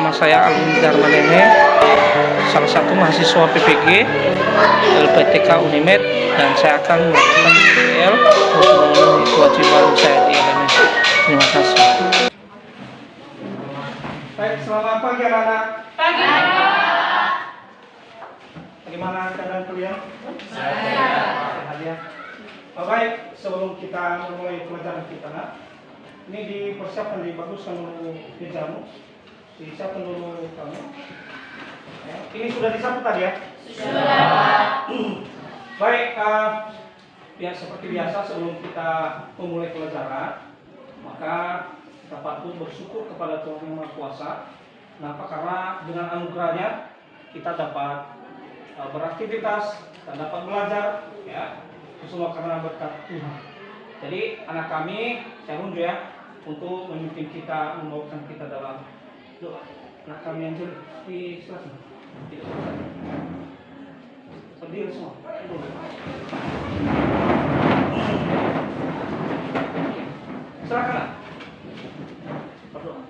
Nama saya Alun Darmanehe, salah satu mahasiswa PPG LPTK Unimed, dan saya akan melakukan PPL untuk memenuhi kewajiban saya di LMS. Terima kasih. Baik, selamat pagi anak-anak. Pagi, Pak. Bagaimana keadaan kalian? Sehat. Ya. Baik, sebelum kita memulai pelajaran kita, ini dipersiapkan, dibaguskan dulu mejamu, disiapkan dulu kamu. Ya. Ini sudah disapu tadi ya? Sudah. Baik, ya seperti biasa sebelum kita memulai pelajaran, maka kita patut bersyukur kepada Tuhan Yang Maha Kuasa. Kenapa? Karena dengan anugerahnya kita dapat beraktivitas dan dapat belajar, ya, itu semua karena berkat Tuhan. Jadi anak kami, saya unjuk ya, untuk memimpin kita, membawakan kita dalam doa. Anak kami yang jeli di silakan. Tidak berdiri semua. Silakan. Berdoa.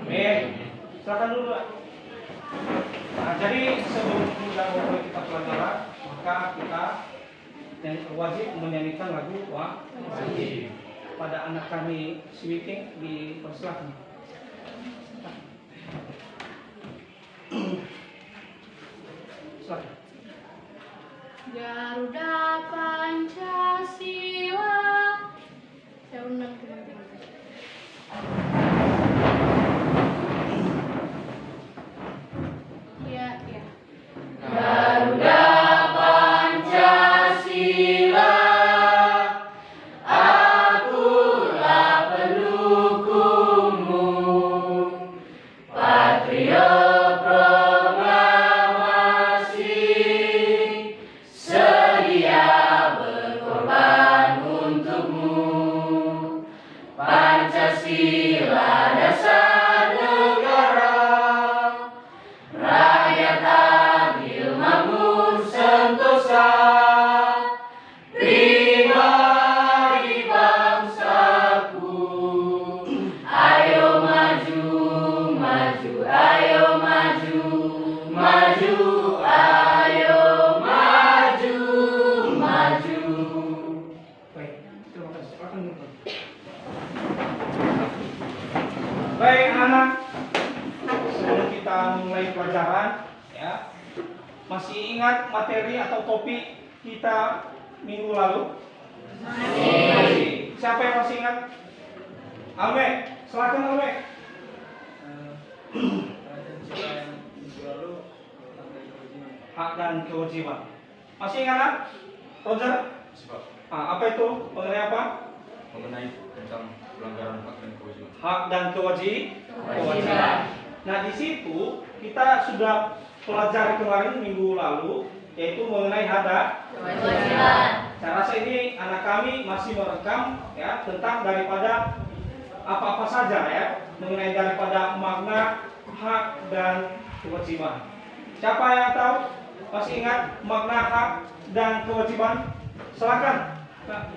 Amin. Silakan dulu, Pak. Nah, jadi sebelum kita mulai kita pelajaran, maka kita yang wajib menyanyikan lagu wajib. Pada anak kami Sweeting dipersilakan. Silakan. Garuda Pancasila. Saya undang teman-teman. Iya, iya. Garuda Pancasila, akulah pendukungmu, patriot proklamasi, sedia berkorban untukmu. Pancasila dasar negara, rakyat adil makmur sentosa, pribadi bangsaku. Ayo maju, maju, ayo maju, maju, ayo maju, maju. Baik, terima kasih. Silakan dulu. Baik anak, sebelum kita mulai pelajaran, ya, masih ingat materi atau topik kita minggu lalu? Masih. Siapa yang masih ingat? Alme, silakan Alme. Hak dan kewajiban. Masih ingat, Nak? Roger? Apa itu? Mengenai apa? Mengenai tentang pelanggaran hak dan kewajiban. Hak dan kewajiban. Nah, di situ kita sudah pelajari kemarin minggu lalu, yaitu mengenai hak dan Kewajiban. saya rasa ini anak kami masih merekam, ya, tentang daripada apa-apa saja, ya, mengenai daripada makna hak dan kewajiban. Siapa yang tahu? Masih ingat makna hak dan kewajiban? Silakan. Nah,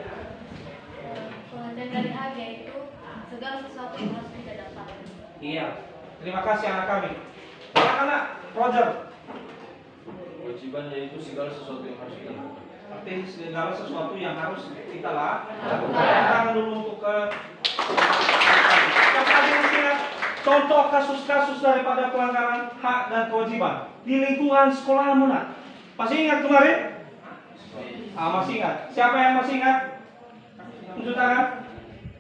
Pengertian dari hak yaitu segala sesuatu yang harus kita dapat. iya. Terima kasih anak kami. Silakan, Nak. Roger. Kewajiban yaitu segala sesuatu yang harus kita lakukan. Arti segala sesuatu yang harus kita lakukan. Lakukan. Dulu untuk ke yang tadi masih ingat contoh kasus-kasus daripada pelanggaran hak dan kewajiban di lingkungan sekolahmu, Nak. Masih ingat kemarin? Masih ingat. Siapa yang masih ingat? Tunjuk tangan.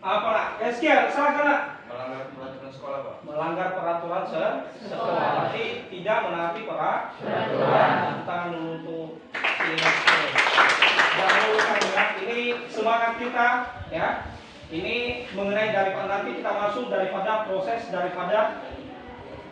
Apa, Nak? Eskiel, silakan, Nak. Melanggar peraturan sekolah, Pak. Melanggar peraturan sekolah, berarti tidak menaati peraturan. Tunjuk tangan dulu untuk ingat. Jangan lupa ingat, ini semangat kita, ya. Ini mengenai daripada nanti kita masuk daripada proses daripada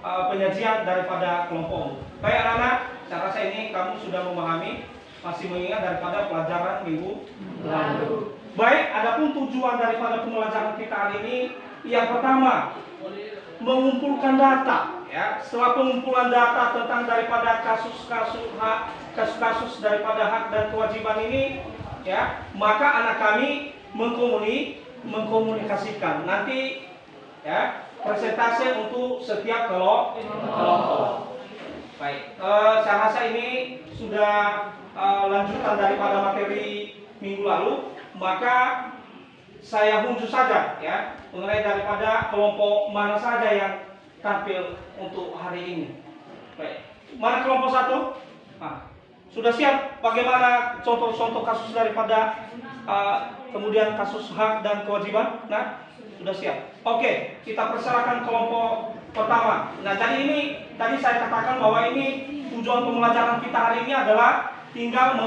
penyajian daripada kelompok. Baik anak-anak, saya rasa ini kamu sudah memahami masih mengingat daripada pelajaran minggu lalu. Baik, adapun tujuan daripada pembelajaran kita hari ini, yang pertama mengumpulkan data. Ya, setelah pengumpulan data tentang daripada kasus-kasus daripada hak dan kewajiban ini, ya, maka anak kami mengkomunikasikan nanti, ya, presentasi untuk setiap kelompok. Baik, saya rasa ini sudah lanjutan daripada materi minggu lalu, maka saya unjuk saja, ya, mengenai daripada kelompok mana saja yang tampil untuk hari ini. Baik, mana kelompok 1? Nah, sudah siap bagaimana contoh-contoh kasus daripada kemudian kasus hak dan kewajiban? Nah, sudah siap. Oke, kita persilakan kelompok pertama. Nah, jadi ini tadi saya katakan bahwa ini tujuan pembelajaran kita hari ini adalah tinggal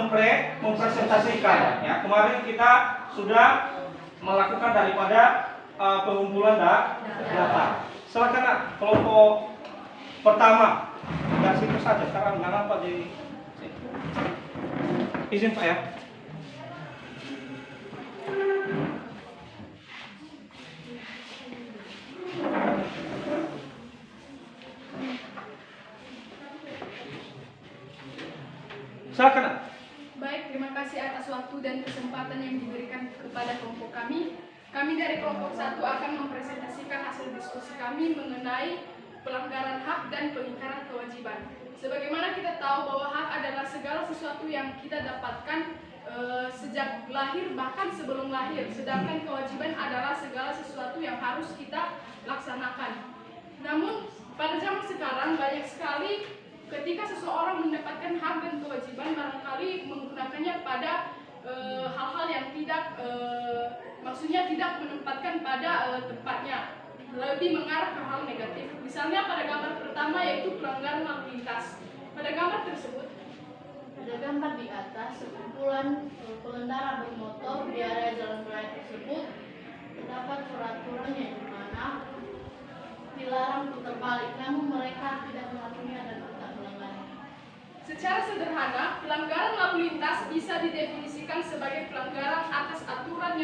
mempresentasikan. Ya, kemarin kita sudah melakukan daripada pengumpulan data. Silakan Nak, kelompok pertama. Dari situ saja, sekarang nggak nampak di sini. Izin Pak ya. Silakan Nak. Baik, terima kasih atas waktu dan kesempatan yang diberikan kepada kelompok kami. Kami dari kelompok 1 akan mempresentasikan hasil diskusi kami mengenai pelanggaran hak dan pengingkaran kewajiban. Sebagaimana kita tahu bahwa hak adalah segala sesuatu yang kita dapatkan sejak lahir bahkan sebelum lahir, sedangkan kewajiban adalah segala sesuatu yang harus kita laksanakan. Namun pada zaman sekarang banyak sekali ketika seseorang mendapatkan hak dan kewajiban barangkali menggunakannya pada hal-hal yang maksudnya tidak menempatkan pada tempatnya, lebih mengarah ke hal negatif. Misalnya pada gambar pertama yaitu pelanggaran lalu lintas. Pada gambar tersebut Ada gambar di atas sekumpulan pengendara bermotor di area jalan raya tersebut. Terdapat peraturannya di mana dilarang putar balik, namun mereka tidak melakukannya dan tetap melanggarnya. secara sederhana, pelanggaran lalu lintas bisa didefinisikan sebagai pelanggaran atas aturan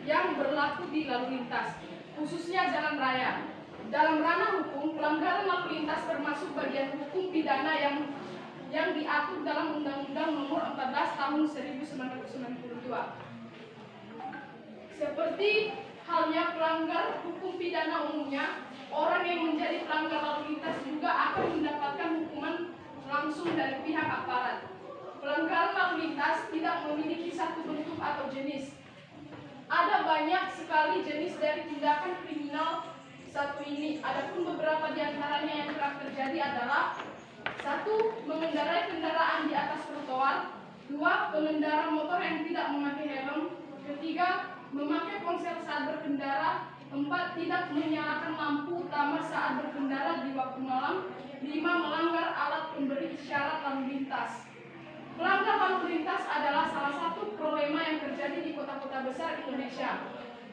yang berlaku di lalu lintas, khususnya jalan raya. Dalam ranah hukum, pelanggaran lalu lintas termasuk bagian hukum pidana yang diatur dalam Undang-Undang Nomor 14 Tahun 1992. Seperti halnya pelanggar hukum pidana umumnya, orang yang menjadi pelanggar lalu lintas juga akan mendapatkan hukuman langsung dari pihak aparat. Pelanggaran lalu lintas tidak memiliki satu bentuk atau jenis. Ada banyak sekali jenis dari tindakan kriminal satu ini. Adapun beberapa di antaranya yang kerap terjadi adalah: 1. Mengendarai kendaraan di atas trotoar. 2. Pengendara motor yang tidak memakai helm. 3. Memakai ponsel saat berkendara. 4. Tidak menyalakan lampu utama saat berkendara di waktu malam. 5. Melanggar alat pemberi isyarat lalu lintas. Melanggar lalu lintas adalah salah satu problema yang terjadi di kota-kota besar Indonesia.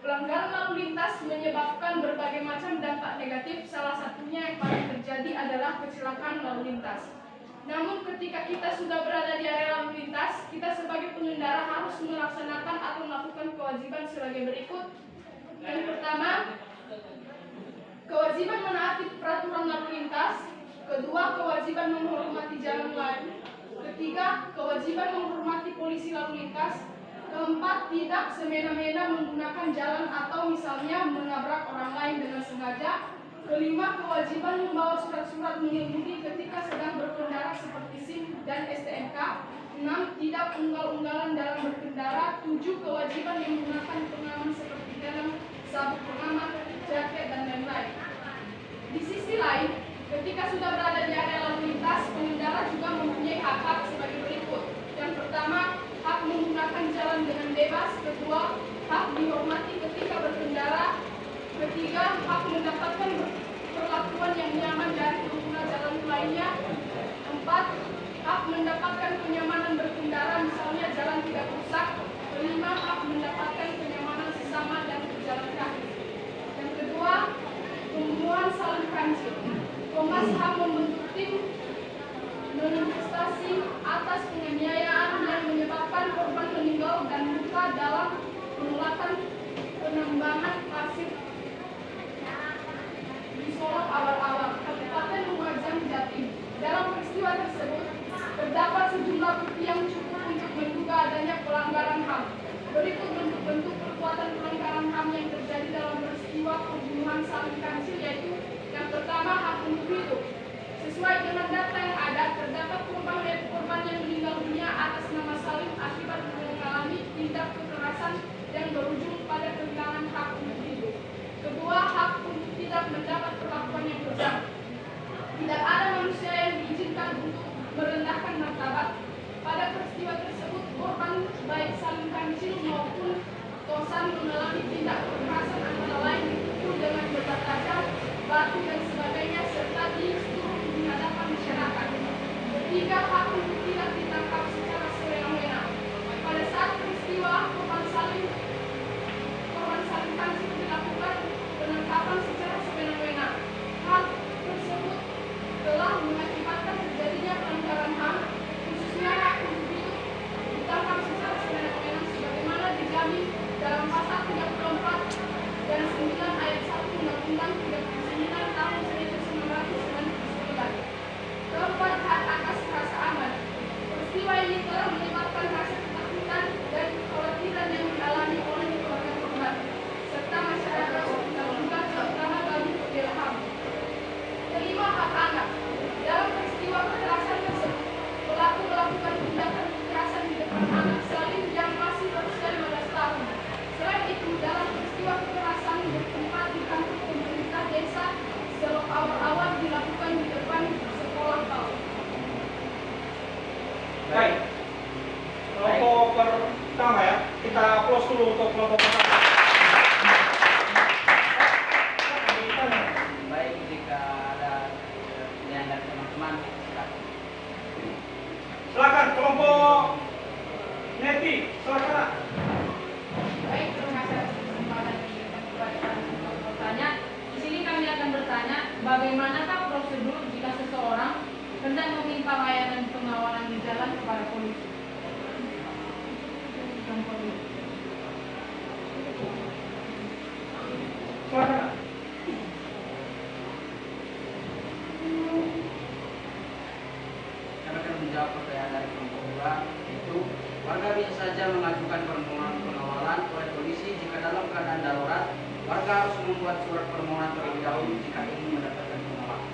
Pelanggaran lalu lintas menyebabkan berbagai macam dampak negatif, salah satunya yang paling terjadi adalah kecelakaan lalu lintas. Namun ketika kita sudah berada di area lalu lintas, kita sebagai pengendara harus melaksanakan atau melakukan kewajiban sebagai berikut. Yang pertama, kewajiban menaati peraturan lalu lintas. Kedua, kewajiban menghormati jalan lain. Ketiga, kewajiban menghormati polisi lalu lintas. Keempat, tidak semena-mena menggunakan jalan atau misalnya menabrak orang lain dengan sengaja. Kelima, kewajiban membawa surat-surat mengemudi ketika sedang berkendara seperti SIM dan STNK. 6. Tidak unggal-unggalan dalam berkendara. 7. Kewajiban menggunakan pengaman seperti helm, sabuk pengaman, jaket, dan lain-lain. Di sisi lain, ketika sudah berada di area lalu lintas, pengendara juga mempunyai hak-hak sebagai berikut. Yang pertama, hak menggunakan jalan dengan bebas. Kedua, hak dihormati ketika berkendara. Ketiga, hak mendapatkan perlakuan yang nyaman dari pengguna jalan lainnya. 4. Hak mendapatkan kenyamanan berkendara, misalnya jalan tidak rusak. 5. Hak mendapatkan kenyamanan sesama dan berjalan kaki. Yang kedua, pembunuhan saling kanjil. Komnas HAM membentuk tim menginvestasi atas penganiayaan yang menyebabkan korban meninggal dan luka dalam penolakan penambangan pasir di Solok awal-awal, Kabupaten Lumajang, Jatim. Dalam peristiwa tersebut, terdapat sejumlah bukti yang cukup untuk menduga adanya pelanggaran HAM. Berikut bentuk-bentuk perbuatan pelanggaran HAM yang terjadi dalam peristiwa pembunuhan Salim Kancil, yaitu yang pertama, hak untuk hidup. Sesuai dengan data yang ada, terdapat korban yang meninggal dunia atas nama Salim akibat mengalami tindak kekerasan yang berujung pada kehilangan hak untuk hidup. Kedua, hak untuk tidak mendapat perlakuan yang kejam. Tidak ada manusia yang diizinkan untuk merendahkan martabat. Pada peristiwa tersebut, korban baik Salim Kancil maupun Tosan mengalami tindak kekerasan antara lain dipukul dengan benda tajam, batu dan sebagainya serta distruktur di hadapan masyarakat. Ketiga, hak untuk tidak ditangkap secara sewenang-wenang. Pada saat peristiwa korban Salim Kancil dilakukan penangkapan secara sewenang-wenang. Hal tersebut telah mengakibatkan terjadinya pelanggaran HAM, khususnya hak untuk hidup ditangkap secara sewenang-wenang sebagaimana dijamin dalam pasal 34 dan 9 ayat 1 Undang-Undang 39 tahun 1999. Keempat, hak atas rasa aman. Peristiwa ini telah menyebabkan rasa ketakutan dan kekhawatiran yang dialami oleh keluarga korban serta masyarakat sekitar, terutama bagi pembela HAM. Kelima, hak anak. Dalam peristiwa kekerasan tersebut, pelaku melakukan tindakan kekerasan di depan anak Salim yang masih berusia 15 tahun. Selain itu, dalam peristiwa kekerasan bertempat di kantor pemerintah desa Solok awal-awal dilakukan di depan sekolah PAUD. Baik. Kelompok pertama ya, kita close dulu untuk kelompok pertama. Baik, jika ada yang dari teman-teman, silakan. Silakan kelompok Neti, silakan. Nak. Baik, terima kasih atas kesempatan yang diberikan kepada untuk bertanya. Di sini kami akan bertanya, bagaimanakah prosedur jika seseorang hendak meminta layanan pengawalan di jalan kepada polisi? Silakan. Nak. Kami akan menjawab pertanyaan dari kelompok 2, yaitu warga bisa saja mengajukan permohonan pengawalan oleh polisi jika dalam keadaan darurat. Warga harus membuat surat permohonan terlebih dahulu jika ingin mendapatkan pengawalan.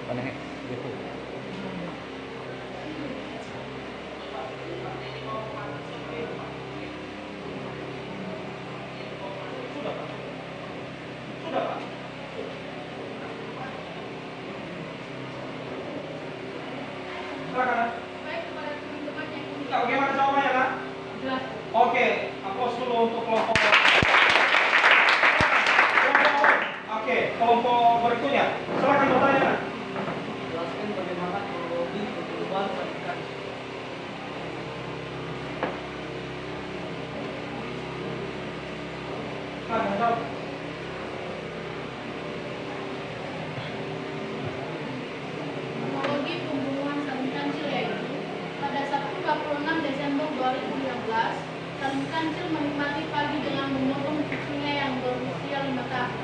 Paneh gitu. Sudah, Pak. Sudah, Pak. Silakan. Nak. Baik, kepada teman-teman yang Ya, bagaimana jawabannya, Nak? Jelas. Oke, aplaus dulu untuk kelompok. Oke, kelompok berikutnya. Silakan bertanya, Nak. Jelaskan bagaimana kronologi pembunuhan Salim Kancil. Silakan, jawab. Kronologi pembunuhan Salim Kancil yaitu pada Sabtu 26 Desember 2016, Salim Kancil menikmati pagi dengan memotong cucunya yang berusia 5 tahun.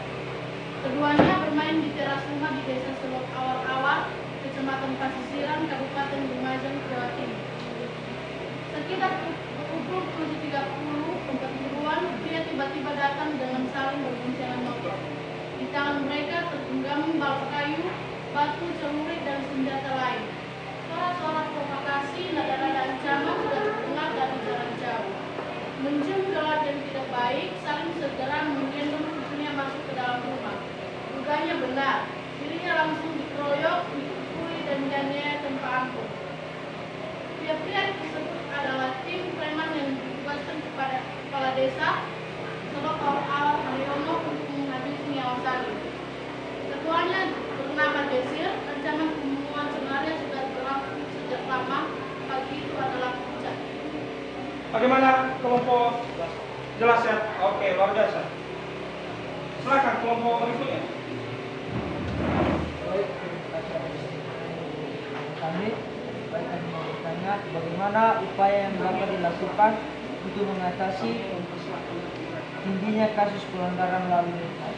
Keduanya bermain di teras rumah di desa Solok awal-awal, Kecamatan Pasisiran, Kabupaten Lumajang, Jawa Timur. Sekitar pukul 7.30 dia tiba-tiba datang dengan saling berboncengan motor. Di tangan mereka tergenggam balok kayu, batu, celurit, dan senjata lain. Suara-suara provokasi, nada-nada ancaman sudah terdengar dari jarak jauh. Mencium gelap yang tidak baik, Salim segera menggendong cucunya masuk ke dalam rumah. Dugaannya benar, dirinya langsung dikeroyok, dipukuli, dan dianiaya tanpa ampun. Pria-pria tersebut adalah tim preman yang ditugaskan kepada kepala desa Solok awal-awal Haryono untuk menghabisi nyawa Salim. Ketuanya bernama Desir. Ancaman pembunuhan sebenarnya sudah berlangsung sejak lama. Pagi itu adalah puncak. Bagaimana kelompok? Jelas ya? Oke, luar biasa. Silakan kelompok berikutnya. Kami akan bertanya bagaimana upaya yang dapat dilakukan untuk mengatasi tingginya kasus pelanggaran lalu lintas.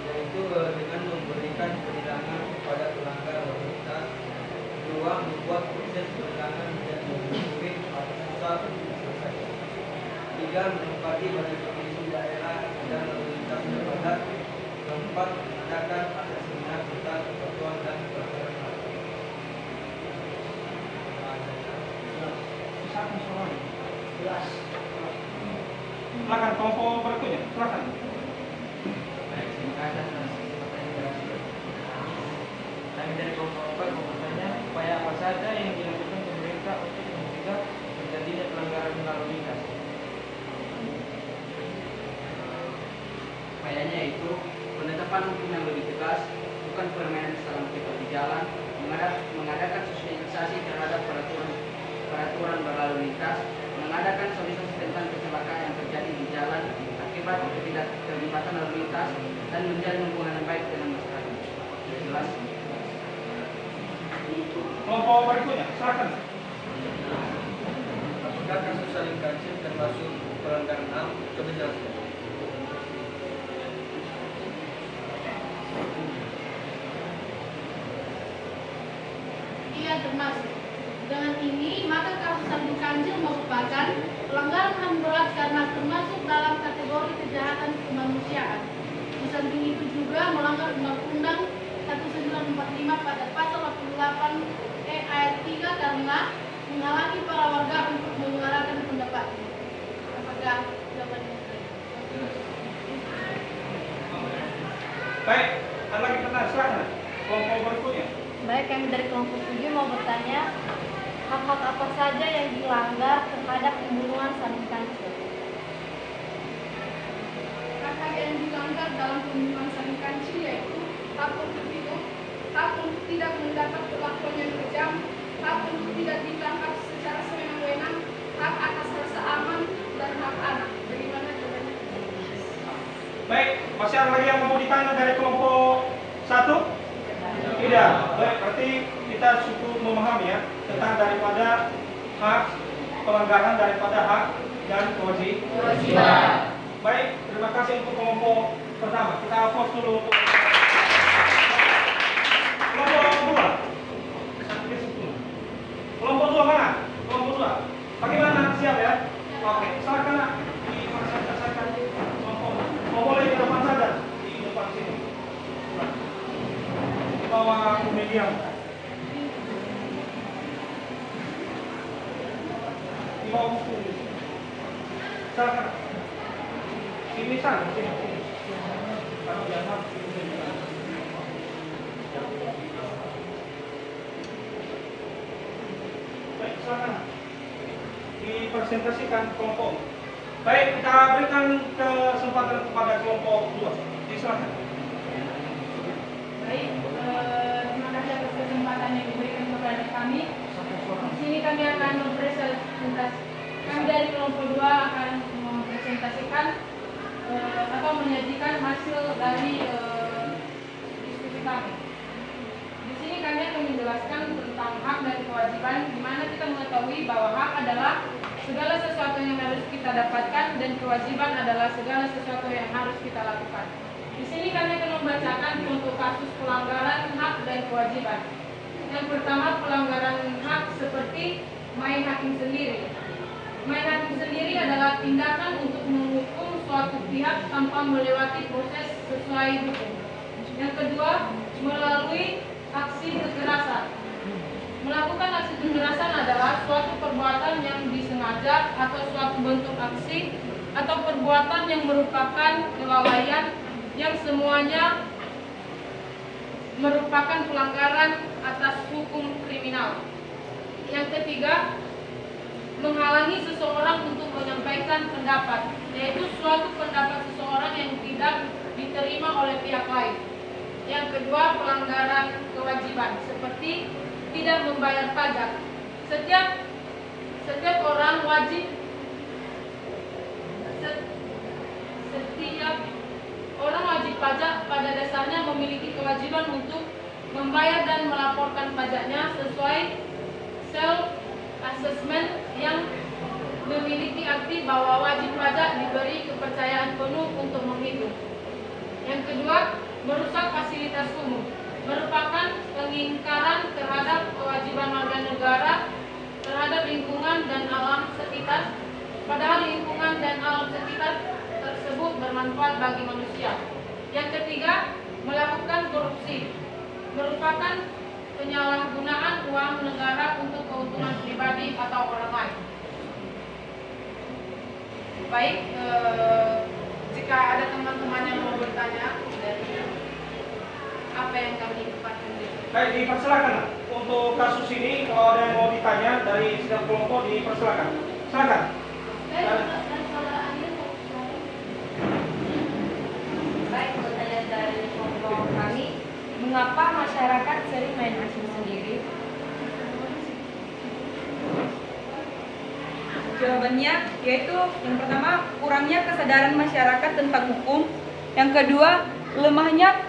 Yaitu dengan memberikan penilangan kepada pelanggar lalu lintas. Kedua, membuat proses penilangan menjadi lebih sulit atau susah untuk diselesaikan. Tiga, menempati bagi komisi daerah dan lalu lintas terbatas. Keempat, mengadakan seminar tentang kepatuhan dan pelanggaran HAM. Satu soal. Jelas. Silakan kelompok berikutnya. Silakan. Baik, terima kasih atas pertanyaan. Kami dari kelompok 4 mau bertanya, upaya apa saja yang dilakukan pemerintah untuk mencegah terjadinya pelanggaran lalu lintas? Upayanya itu penetapan hukum yang lebih tegas, bukan permainan salam kita di jalan, mengadakan sosialisasi terhadap peraturan berlalu lintas, mengadakan sosialisasi tentang kecelakaan yang terjadi di jalan akibat ketidakterlibatan lalu lintas, dan menjalin hubungan yang baik dengan masyarakat. Jelas. Kelompok berikutnya. Silakan. Apakah kasus saling kancil termasuk pelanggaran HAM? Coba jelaskan. Ia termasuk. Dengan ini, maka kasus saling ganjil merupakan pelanggaran HAM berat karena termasuk dalam kategori kejahatan kemanusiaan. Di samping itu juga melanggar Undang-Undang 1945 pada pasal 88 ayat 3 karena menghalangi para warga untuk menyuarakan pendapatnya. Apakah jawabannya? Baik, ada lagi pertanyaan. Silakan. Kelompok berikutnya. Baik, kami dari kelompok 7 mau bertanya, hak-hak apa saja yang dilanggar terhadap pembunuhan saling kancil? Hak-hak yang dilanggar dalam pembunuhan saling kancil yaitu hak untuk hidup, hak untuk tidak mendapat perlakuan yang kejam, hak untuk tidak ditangkap secara sewenang-wenang, hak atas rasa aman, dan hak anak. Bagaimana jawabannya? Baik, masih ada lagi yang mau ditanya dari kelompok 1? Tidak. Baik, berarti kita cukup memahami ya tentang daripada hak pelanggaran daripada hak dan kewajiban. Baik, terima kasih untuk kelompok pertama. Kita fokus dulu untuk kelompok 2. Kelompok 2 mana? Kelompok 2. Bagaimana? Siap ya? Oke, silakan dipresentasikan kelompok. Oh, boleh di depan saja di depan sini. Di bawah medium. Di bawah buku. Silakan. Sini sana, sini. Kalau jangan baik, silakan dipresentasikan kelompok. Baik, kita berikan kesempatan kepada kelompok 2. Silakan. Baik, terima kasih atas kesempatan yang diberikan kepada kami. Di sini kami akan mempresentasikan, kami dari kelompok 2 akan mempresentasikan atau menyajikan hasil dari diskusi kami. Di sini kami akan menjelaskan tentang hak dan kewajiban, di mana kita mengetahui bahwa hak adalah segala sesuatu yang harus kita dapatkan dan kewajiban adalah segala sesuatu yang harus kita lakukan. Di sini kami akan membacakan contoh kasus pelanggaran hak dan kewajiban. Yang pertama, pelanggaran hak seperti main hakim sendiri. Main hakim sendiri adalah tindakan untuk menghukum suatu pihak tanpa melewati proses sesuai hukum. Yang kedua, melalui aksi kekerasan. Melakukan aksi kekerasan adalah suatu perbuatan yang disengaja atau suatu bentuk aksi atau perbuatan yang merupakan kelalaian yang semuanya merupakan pelanggaran atas hukum kriminal. Yang ketiga, menghalangi seseorang untuk menyampaikan pendapat, yaitu suatu pendapat seseorang yang tidak diterima oleh pihak lain. Yang kedua, pelanggaran kewajiban, seperti tidak membayar pajak. Setiap orang wajib pajak pada dasarnya memiliki kewajiban untuk membayar dan melaporkan pajaknya sesuai self-assessment yang memiliki arti bahwa wajib pajak diberi kepercayaan penuh untuk menghitung. Yang kedua, merusak fasilitas umum merupakan pengingkaran terhadap kewajiban warga negara terhadap lingkungan dan alam sekitar, padahal lingkungan dan alam sekitar tersebut bermanfaat bagi manusia. Yang ketiga, melakukan korupsi merupakan penyalahgunaan uang negara untuk keuntungan pribadi atau orang lain. Baik, jika ada teman-teman yang mau bertanya dari apa yang kami dapatkan. Baik, dipersilakan untuk kasus ini. Kalau ada yang mau ditanya dari setiap kelompok, dipersilakan. Silakan. Baik, pertanyaan dari kelompok kami, mengapa masyarakat sering main hakim sendiri? Jawabannya yaitu yang pertama, kurangnya kesadaran masyarakat tentang hukum. Yang kedua, lemahnya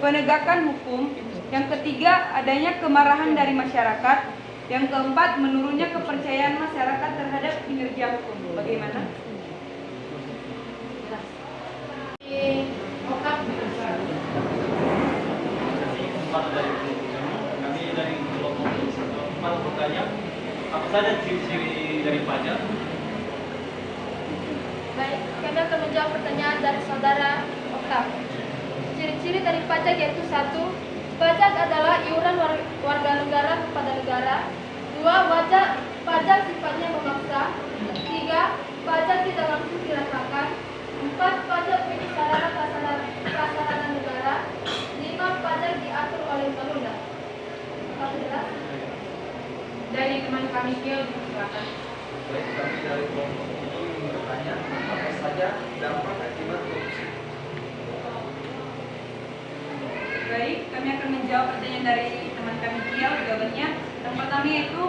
penegakan hukum. Yang ketiga, adanya kemarahan dari masyarakat. Yang keempat, menurunnya kepercayaan masyarakat terhadap kinerja hukum. Bagaimana? Kami dari kelompok 4 bertanya, apa saja ciri-ciri dari pajak? Baik, kami akan menjawab pertanyaan dari saudara Oktav. Ciri-ciri dari pajak yaitu 1. Pajak adalah iuran warga negara kepada negara. 2. Pajak sifatnya memaksa. 3. Pajak tidak langsung dirasakan. 4. Pajak milik prasarana negara. 5. Pajak diatur oleh undang-undang. Apa jelas? Dari teman kami Kiel, silakan. Baik, kami dari kelompok ini bertanya, apa saja dampak akibat korupsi? Baik, kami akan menjawab pertanyaan dari teman kami Kiel. Jawabannya, yang pertama yaitu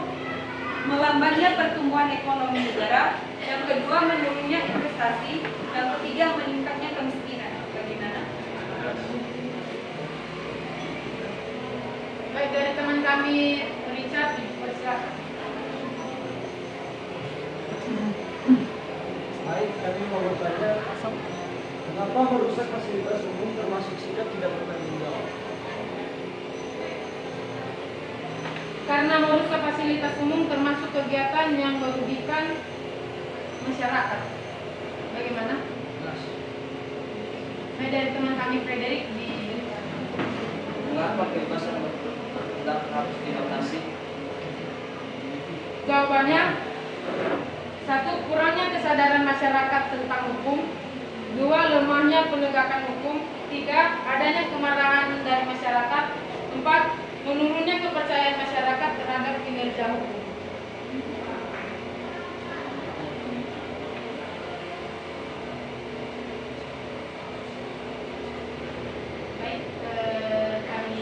melambatnya pertumbuhan ekonomi negara. Yang kedua, menurunnya investasi. Yang ketiga, meningkatnya kemiskinan. Bagaimana? Baik, dari teman kami Richard, silakan. Baik, kami mau bertanya, mengapa merusak fasilitas umum termasuk sikap tidak bertanggung jawab? Karena merusak fasilitas umum termasuk kegiatan yang merugikan masyarakat. Bagaimana? Nah, dari teman kami Frederick di Mengapa kebebasan berpendapat harus dibatasi? Jawabannya, 1. Kurangnya kesadaran masyarakat tentang hukum. 2. Lemahnya penegakan hukum. 3. Adanya kemarahan dari masyarakat. 4. Menurunnya kepercayaan masyarakat terhadap kinerja hukum. Baik, kami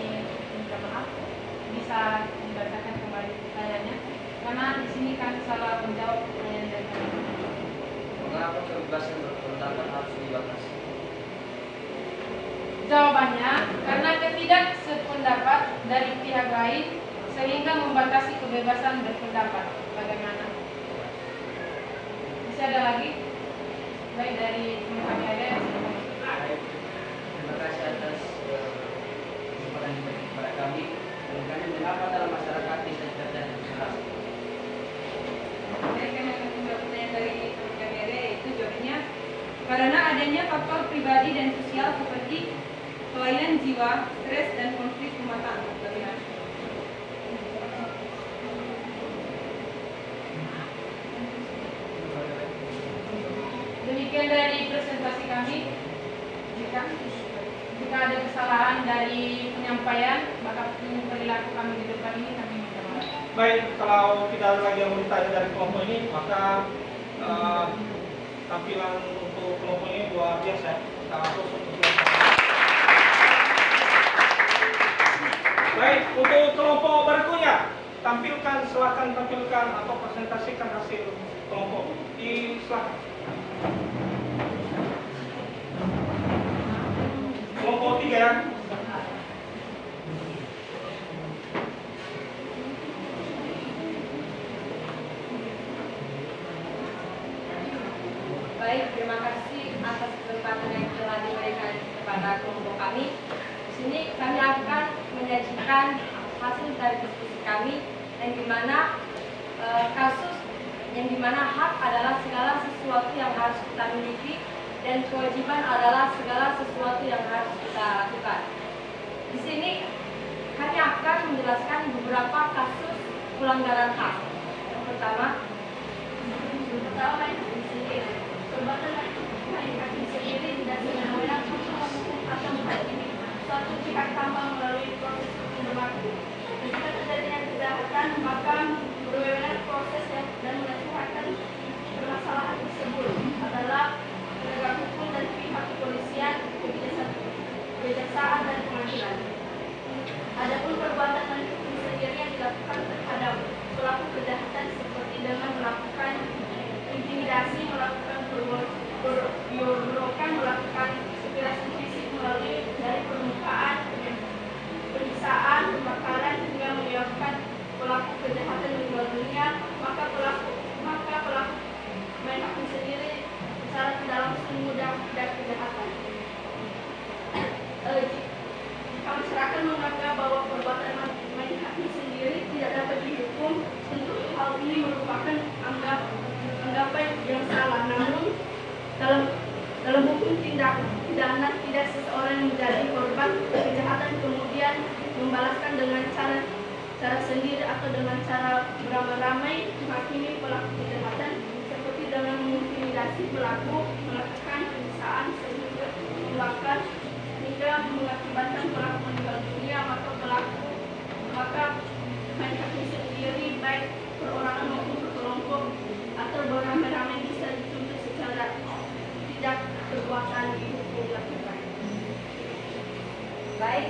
minta maaf. Bisa dibacakan kembali pertanyaannya, karena di sini kami salah menjawab pertanyaan dari kami. Mengapa kebebasan berpendapat harus dibatasi? Jawabannya, karena ketidaksependapat dari pihak lain sehingga membatasi kebebasan berpendapat. Bagaimana? Masih ada lagi? Baik, dari teman kami ada yang Terima kasih atas kesempatan yang diberikan kepada kami. Dan kami mengapa dalam masyarakat bisa terjadi kekerasan? Baik, kami akan menjawab pertanyaan dari teman kami ada, yaitu jawabannya karena adanya faktor pribadi dan sosial seperti kelainan jiwa, stres, dan konflik rumah tangga. Bagaimana? demikian dari presentasi kami. Jika ada kesalahan dari penyampaian, maka perilaku kami di depan ini kami minta maaf. Baik, kalau tidak ada lagi yang mau ditanya dari kelompok ini, maka tampilan untuk kelompok ini luar biasa. Kita harus untuk baik, untuk kelompok berikutnya, silakan tampilkan atau presentasikan hasil kelompok. Silakan. kelompok 3 ya. Baik, terima kasih atas kesempatan yang telah diberikan kepada kelompok kami. Di sini kami akan menyajikan hasil dari diskusi kami yang dimana kasus yang dimana hak adalah segala sesuatu yang harus kita miliki dan kewajiban adalah segala sesuatu yang harus kita lakukan. Di sini kami akan menjelaskan beberapa kasus pelanggaran hak. Yang pertama di sini perbuatan main hakim sendiri tidak semena-mena untuk menghukum atau menghakimi suatu pihak tanpa melalui proses hukum berlaku. Ketika terjadinya kejahatan, maka berwenang proses dan menentukan permasalahan tersebut adalah penegak hukum dan pihak kepolisian, kejaksaan dan pengadilan. Adapun perbuatan main hakim sendiri yang dilakukan terhadap pelaku kejahatan seperti dengan melakukan intimidasi, melakukan perburukan, melakukan kekerasan fisik melalui dari permukaan, penyiksaan, pembakaran hingga menyebabkan pelaku kejahatan meninggal dunia, maka pelaku main hakim sendiri secara tidak langsung mudah dan kejahatan. Jika masyarakat menganggap bahwa perbuatan main hakim sendiri tidak dapat dihukum, tentu hal ini merupakan anggapan yang salah. Namun dalam hukum tindak pidana tidak seseorang menjadi korban kejahatan kemudian membalaskan dengan cara sendiri atau dengan cara beramai-ramai menghakimi pelaku kejahatan seperti dengan mengintimidasi pelaku, melakukan penyiksaan sehingga membakar hingga mengakibatkan pelaku meninggal dunia, maka main hakim sendiri baik perorangan maupun berkelompok atau beramai-ramai bisa dituntut secara tidak perbuatan dihukum dilakukan. Baik,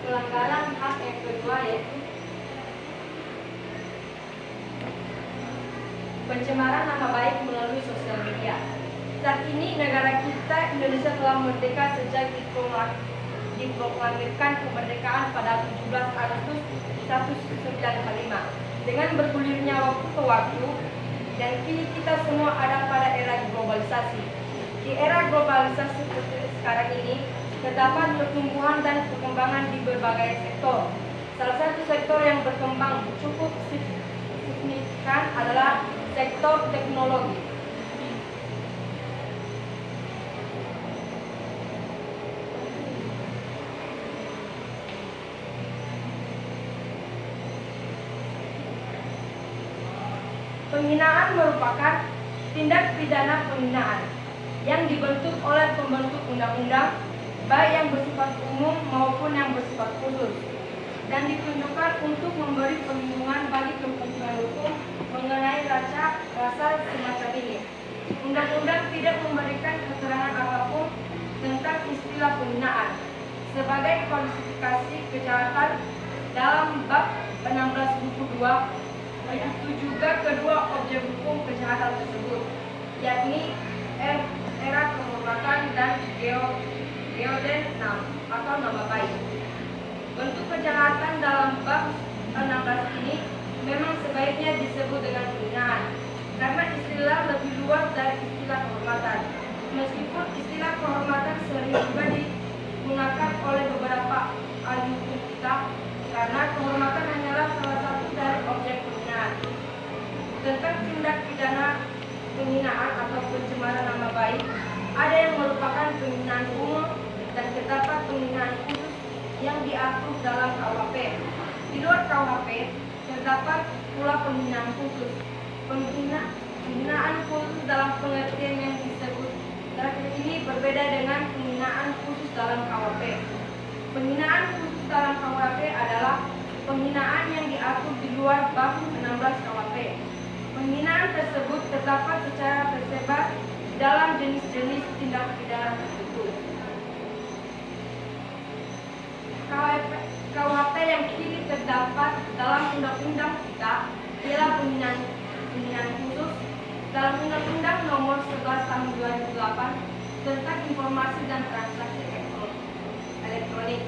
pelanggaran hak yang kedua yaitu pencemaran nama baik melalui sosial media. Saat ini negara kita Indonesia telah merdeka sejak diproklamirkan kemerdekaan pada 17 Agustus 1945. Dengan bergulirnya waktu ke waktu dan kini kita semua ada pada era globalisasi. Di era globalisasi seperti sekarang ini terdapat pertumbuhan dan perkembangan di berbagai sektor. Salah satu sektor yang berkembang cukup signifikan adalah sektor teknologi. Penghinaan merupakan tindak pidana penghinaan yang dibentuk oleh pembentuk undang-undang, baik yang bersifat umum maupun yang bersifat khusus, dan ditunjukkan untuk memberi perlindungan bagi kepentingan hukum mengenai rasa semacam ini. Undang-undang tidak memberikan keterangan apapun tentang istilah penghinaan sebagai klasifikasi kejahatan dalam bab 16 buku 2. Begitu juga kedua objek hukum kejahatan tersebut, yakni era kehormatan dan geoden atau nama baik. Bentuk kejahatan dalam bab 16 ini memang sebaiknya disebut dengan penghinaan, karena istilah lebih luas dari istilah kehormatan. Meskipun istilah kehormatan sering juga digunakan oleh beberapa ahli hukum kita, karena kehormatan hanyalah salah satu dari objek penghinaan. Tentang tindak pidana penghinaan atau pencemaran nama baik, ada yang merupakan penghinaan umum dan terdapat penghinaan khusus yang diatur dalam KUHP. Di luar KUHP terdapat pula penghinaan khusus. Penghinaan khusus dalam pengertian yang disebut terakhir ini berbeda dengan penghinaan khusus dalam KUHP. Penghinaan khusus dalam KUHP adalah penghinaan yang diatur di luar bab 16 KUHP. Penghinaan tersebut terdapat secara tersebar dalam jenis-jenis tindak pidana tersebut. KUHP yang kini terdapat dalam undang-undang kita ialah penghinaan khusus dalam Undang-Undang Nomor 11 Tahun 2008 tentang Informasi dan Transaksi elektronik.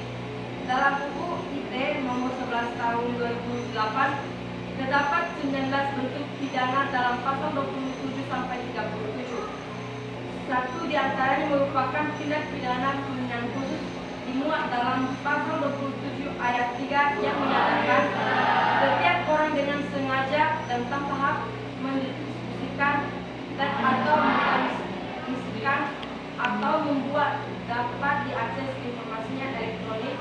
Dalam UU ITE nomor 11 tahun 2008 terdapat 19 bentuk pidana dalam pasal 27 sampai 37. Satu di antaranya merupakan tindak pidana penghinaan khusus dimuat dalam pasal 27 ayat 3 yang menyatakan setiap orang dengan sengaja dan tanpa hak mendiskusikan dan atau mengisikan atau membuat dapat diakses informasinya elektronik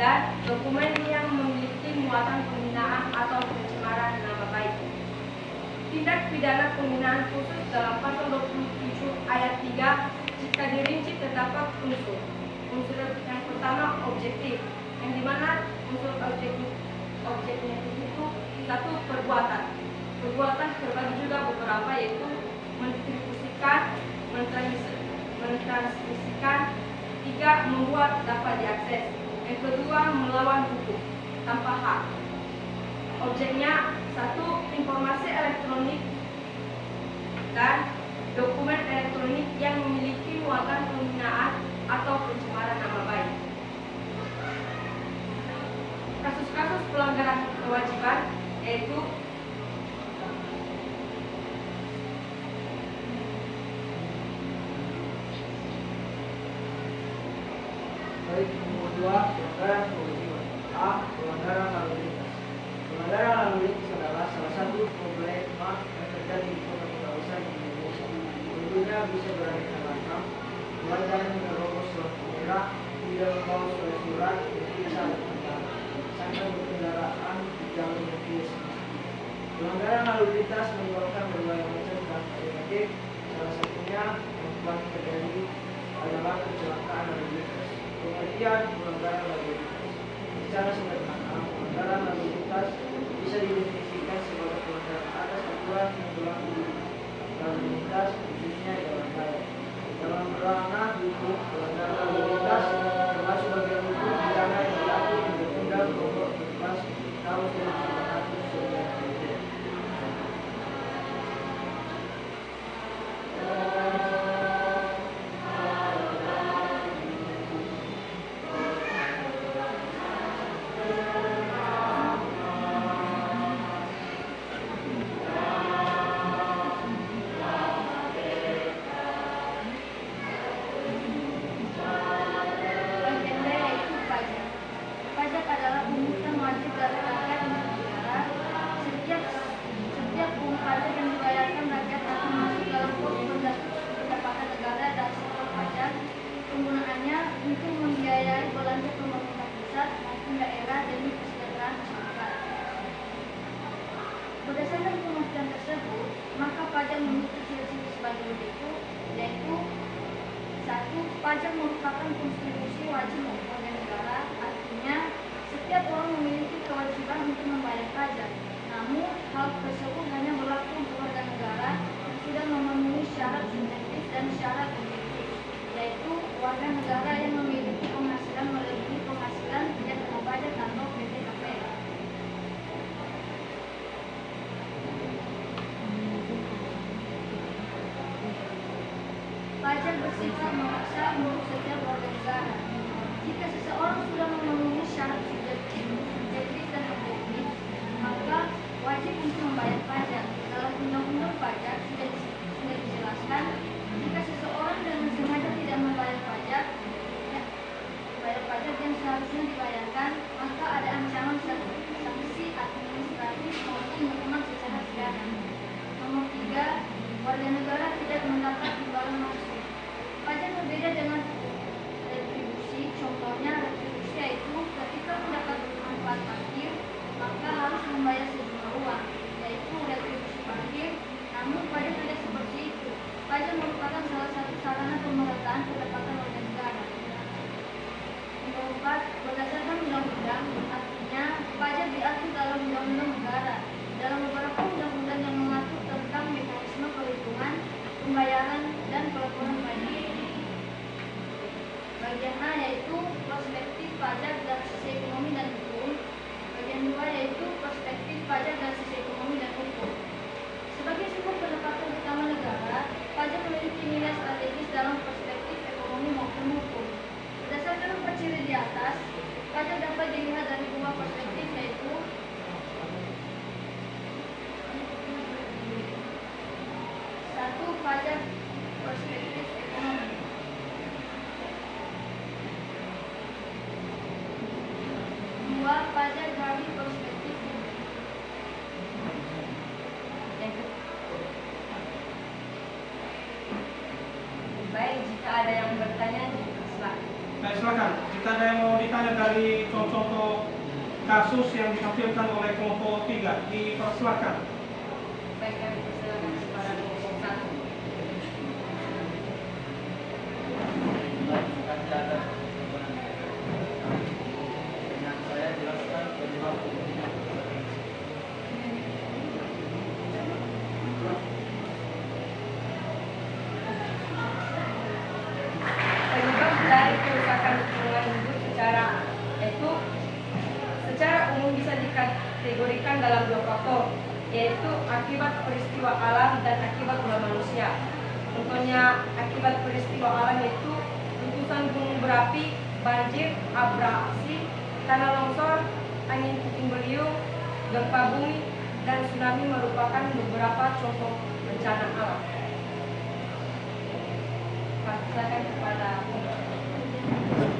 dan dokumen yang memiliki muatan penghinaan atau pencemaran nama baik. Tindak pidana penghinaan khusus dalam pasal 27 ayat 3 jika dirinci terdapat unsur. Unsur yang pertama objektif, yang dimana unsur objektif itu satu perbuatan. Perbuatan terbagi juga beberapa yaitu mendistribusikan, mentransmisikan, tiga membuat dapat diakses. Yang kedua melawan hukum tanpa hak. Objeknya satu informasi elektronik dan dokumen elektronik yang memiliki muatan penghinaan atau pencemaran nama baik. Kasus-kasus pelanggaran kewajiban yaitu Baik, nomor 2, pelanggaran kewajiban. A. Pelanggaran lalu lintas. Pelanggaran lalu lintas adalah salah satu problema yang terjadi di kota-kota besar di Indonesia. Tentunya bisa beraneka ragam, mulai dari menerobos lampu merah, tidak membawa surat-surat, dan tidak berkendara, sampai berkendaraan di jalur yang tidak semestinya. Pelanggaran lalu lintas menyebabkan berbagai macam dampak negatif. Salah satunya yang paling terjadi adalah kecelakaan lalu lintas. Pengertian pelanggaran lalu lintas. Secara sederhana, pelanggaran lalu lintas bisa didefinisikan sebagai pelanggaran atas aturan yang berlaku di lalu lintas, khususnya jalan raya. Dalam ranah hukum, pelanggaran lalu lintas termasuk bagian hukum pidana yang berlaku di Undang-Undang Nomor 14 Tahun 1993. Pajak adalah pungutan wajib dari rakyat untuk negara. Setiap pungut pajak yang dibayarkan rakyat akan masuk dalam pos pendapatan negara dan sektor pajak. Penggunaannya untuk membiayai belanja pemerintah pusat maupun daerah demi kesejahteraan masyarakat. Berdasarkan pengertian tersebut, maka pajak memiliki ciri-ciri sebagai berikut, yaitu 1. Pajak merupakan kontribusi wajib warga negara, artinya setiap orang memiliki kewajiban untuk membayar pajak. Namun, hal tersebut hanya berlaku untuk warga negara yang sudah memenuhi syarat subjektif dan syarat objektif, yaitu warga negara yang memiliki penghasilan melebihi penghasilan yang kena pajak atau PTKP. Pajak bersifat memaksa untuk setiap warga negara. Jika seseorang sudah memenuhi syarat subjektif dan objektif, maka wajib untuk membayar pajak. Dalam undang-undang pajak sudah dijelaskan, jika seseorang dengan sengaja tidak membayar pajak yang seharusnya dibayarkan, maka ada ancaman sanksi administratif maupun hukuman secara pidana. Nomor 3, warga negara tidak mendapat imbalan langsung. Pajak berbeda dengan retribusi. Contohnya retribusi yaitu kedua, pajak dari perspektif publik. Baik, jika ada yang bertanya, silakan. Baik, silakan. Jika ada yang mau ditanya dari contoh-contoh kasus yang ditampilkan oleh kelompok 3, dipersilakan. Baik, kami persilakan kepada kelompok 1. Dengan saya jelaskan penyebab Penyebab dari kerusakan lingkungan hidup secara umum bisa dikategorikan dalam 2 faktor, yaitu akibat peristiwa alam dan akibat ulah manusia. Contohnya akibat peristiwa alam yaitu letusan gunung berapi, banjir, abrasi, tanah longsor, angin puting beliung, gempa bumi, dan tsunami merupakan beberapa contoh bencana alam. Silakan kepada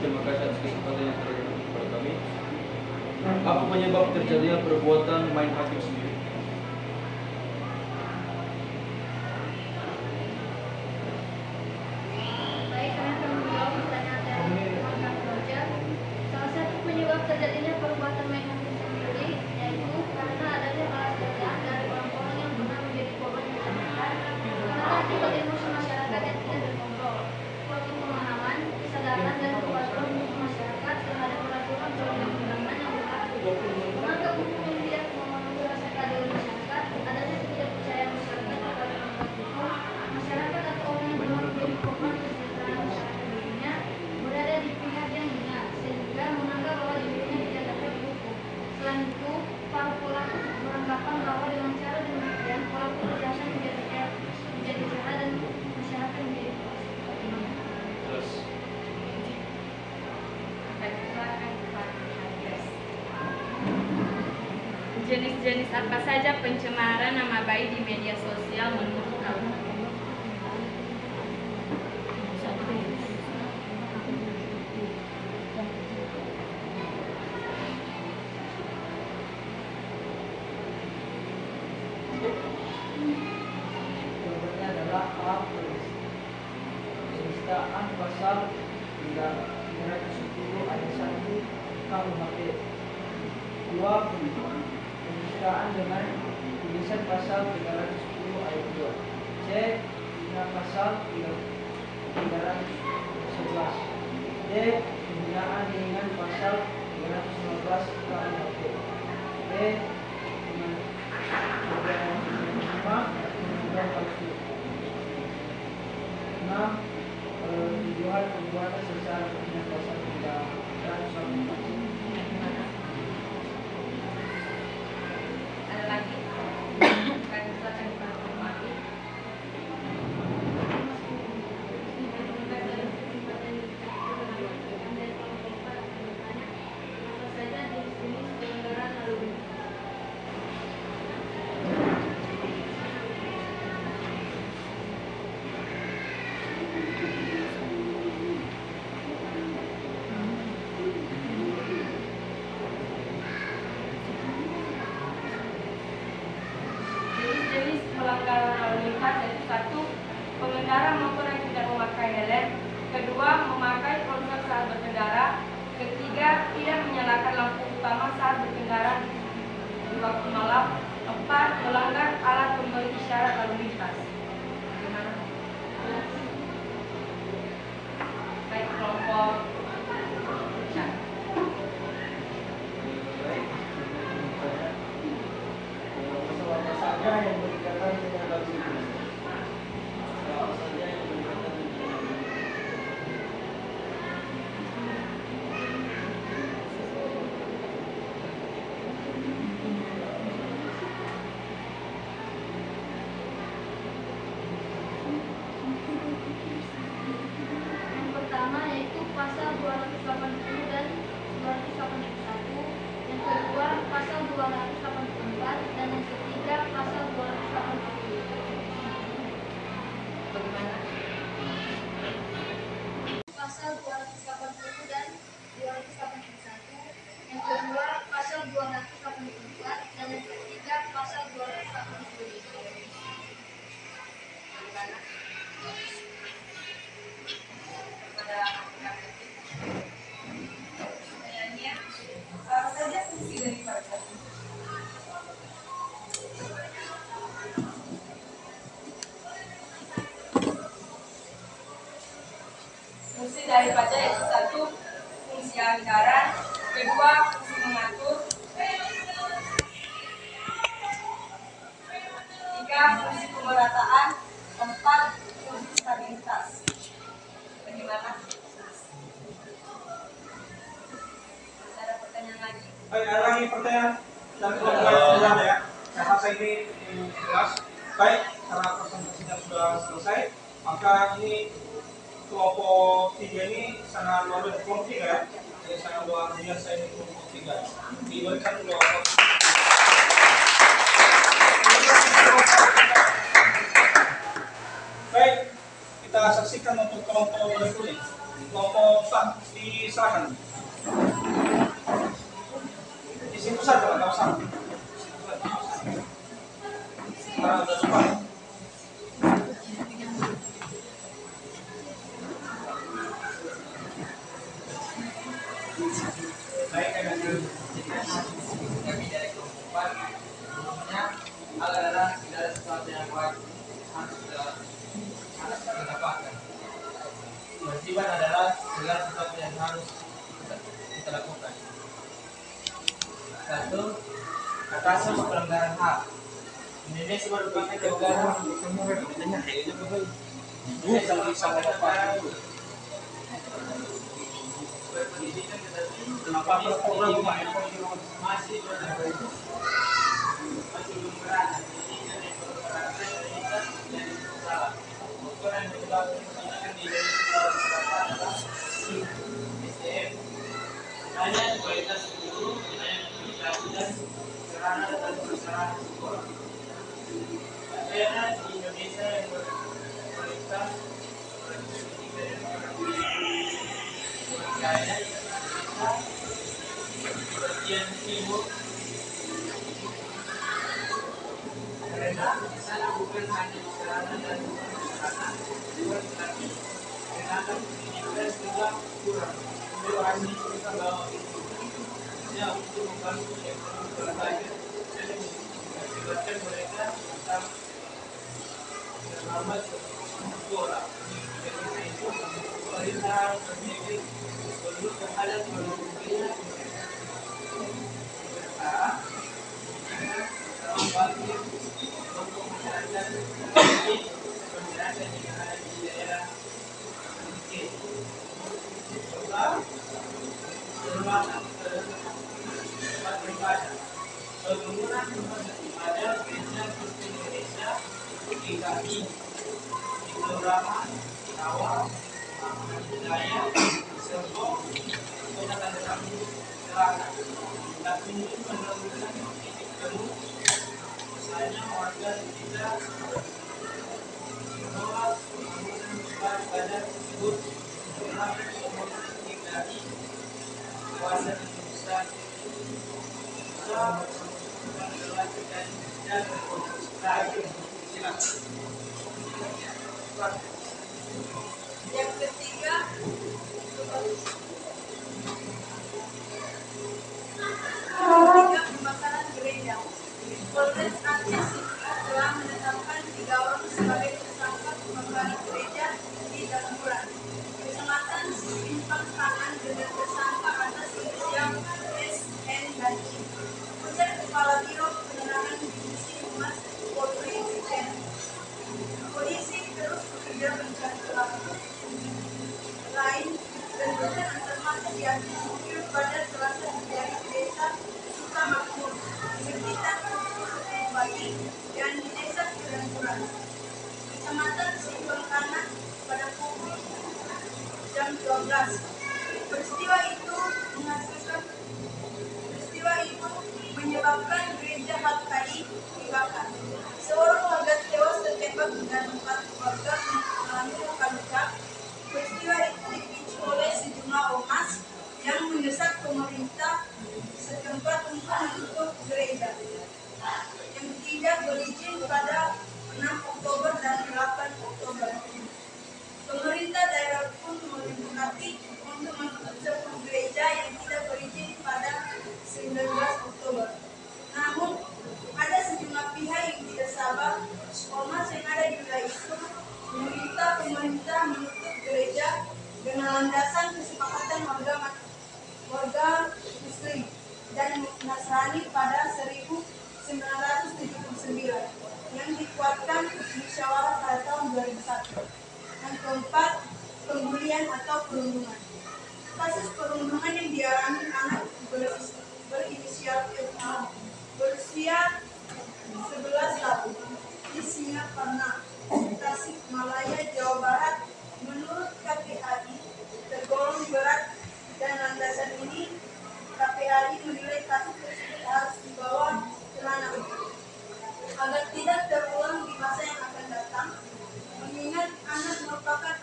Terima kasih atas kesempatan yang terberikan kepada kami. Apa penyebab terjadinya perbuatan main hakim sendiri? Baik, kami akan menjawab pertanyaan dari rekan Roger. Salah satu penyebab terjadinya perbuatan main hakim sendiri yaitu karena adanya balas dendam dari orang-orang yang pernah menjadi korban kejahatan karena akibat emosi masyarakat yang tidak terkontrol, kurang pemahaman, kesadaran dan kepatuhan untuk masyarakat terhadap peraturan perundang-undangan yang berlaku, menganggap hukum yang tidak memenuhi rasa keadilan masyarakat, adanya ketidakpercayaan masyarakat kepada penegak hukum, masyarakat atau orang yang pernah menjadi korban kesejahteraan masyarakat dirinya berada di pihak yang benar sehingga menganggap bahwa dirinya tidak dapat dihukum. Selain itu, para pelaku beranggapan bahwa dengan cara demikian pelaku kejahatan menjadi jahat dan masyarakat menjadi puas. Terus silakan kepada Agnes. Jenis-jenis apa saja pencemaran nama baik di media sosial menurut kamu? Jawabannya adalah A. Penistaan pasal 310 ayat 1 KUHP. 2. Penistaan dengan tulisan pasal 310 ayat 2. C. Penghinaan pasal 311. D. Penghinaan dengan pasal 315 KUHP. D. Penghinaan palsu. 6. Tuduhan perbuatan secara penghinaan pasal 314. Ada lagi? Silakan kepada Mati. Apa saja jenis-jenis pelanggaran lalu lintas? Jenis-jenis pelanggaran lalu lintas yaitu 1. Pengendara motor yang tidak memakai helm. 2. Memakai ponsel saat berkendara. 3. Tidak menyalakan lampu utama saat berkendara di waktu malam. 4. Melanggar alat pemberi isyarat lalu lintas. Gimana? Baik, kelompok ya. Baik, pasal apa saja yang berkaitan dengan lalu lintas? Apa saja yang berkaitan dengan lalu lintas? Yang pertama yaitu pasal 280 dan 281, yang kedua pasal 284, dan yang ketiga pasal 280. Bagaimana? Pasal 280 dan 281, yang kedua kedua Naskah Penuntutan, dan yang ketiga pasal 271. Pertanyaannya, apa saja fungsi dari pajak? Fungsi dari pajak yaitu satu, fungsi anggaran, kedua, fungsi mengatur, tiga, fungsi pemerataan, empat, fungsi stabilitas. Bagaimana? Ada pertanyaan lagi? Baik, ada lagi pertanyaan dari kelompok ya. Saya rasa ini jelas. Baik, karena presentasinya sudah selesai, maka ini kelompok 3 ini sangat luar biasa. Kelompok 3 ya. Jadi sangat luar biasa ini kelompok 3. Diberikan kelompok. Baik, kita saksikan untuk kelompok berikutnya. Kelompok 4 silakan. Di situ saja, nggak usah. Karena udah sempat. Baik, kami dari kelompok 4 umumnya adalah segala sesuatu yang wajib harus kita dapatkan. Kewajiban adalah segala sesuatu yang harus kita lakukan. Satu, atasan pelanggaran HAM. Indonesia merupakan negara berpendidikan, tetapi masih belum berada. Pendidikan yang berkualitas dan salah. Ukuran penyebab pendidikan di Indonesia adalah SDM. Hanya kualitas guru, hanya kualitas sarana dan prasarana sekolah. Karena di Indonesia yang berkualitas pendidikan yang berkualitas bagian timur karena di sana bukan hanya sarana dan prasarana, tetapi tenaga pendidikan juga kurang. Hasil kita bawa itu untuk membantu ekonomi berbagai dan mengakibatkan mereka tetap selamat sekolah. Karena itu pemerintah memiliki perlu terhadap pendidikan berusaha membantu untuk masyarakat di masyarakat yang ada di daerah miskin. Termasuk tempat beribadah. Pembangunan tempat beribadah gereja Kristen Indonesia DKI di beberapa awal budaya Serpong Kota Tangerang Selatan. Tapi ini menemukan titik temu misalnya warga sekitar menolak pembangunan tempat ibadah tersebut karena pembangunan DKI kuasa besar adalah dan terakhir silakan. Yang ketiga, pembakaran gereja. Polres Aceh telah menetapkan 3 orang sebagai tersangka pembakaran gereja di Dalam Bulan. Kecamatan Simpang Kanan dengan tersangka atas inisial SN dan I. Ujar Kepala Biro Penerangan Divisi Humas Polri Aceh. Polisi terus bekerja mencari pelaku lain dan bukan antar masa diantisipasi pada Selasa dari Desa Sukamakmur sekitar pukul 10 pagi dan di Desa Kedanguran, Kecamatan Simpang Kanan pada pukul jam 12. Peristiwa itu menyebabkan gereja HKI dibakar. Seorang warga tewas tertembak dan 4 warga mengalami luka-luka. Peristiwa itu dipicu oleh sejumlah ormas yang mendesak pemerintah setempat untuk menutup gereja. Yang ketiga, berizin pada 6 Oktober dan 8 Oktober. Pemerintah daerah pun menyepakati untuk menutup 10 gereja yang tidak berizin pada 19 Oktober. Namun, ada sejumlah pihak yang tidak sabar, ormas yang ada di wilayah itu meminta pemerintah menutup gereja dengan landasan kesepakatan warga Muslim dan Nasrani pada 1979 yang dikuatkan musyawarah pada tahun 2001. Yang keempat, pembulian atau perundungan. Kasus perundungan yang dialami anak berinisial FA berusia 11 tahun di Singaparna, Tasikmalaya, Jawa Barat, menurut KPAI tergolong berat dan landasan ini KPAI menilai kasus tersebut harus dibawa ke ranah hukum agar tidak terulang di masa yang akan datang, mengingat anak merupakan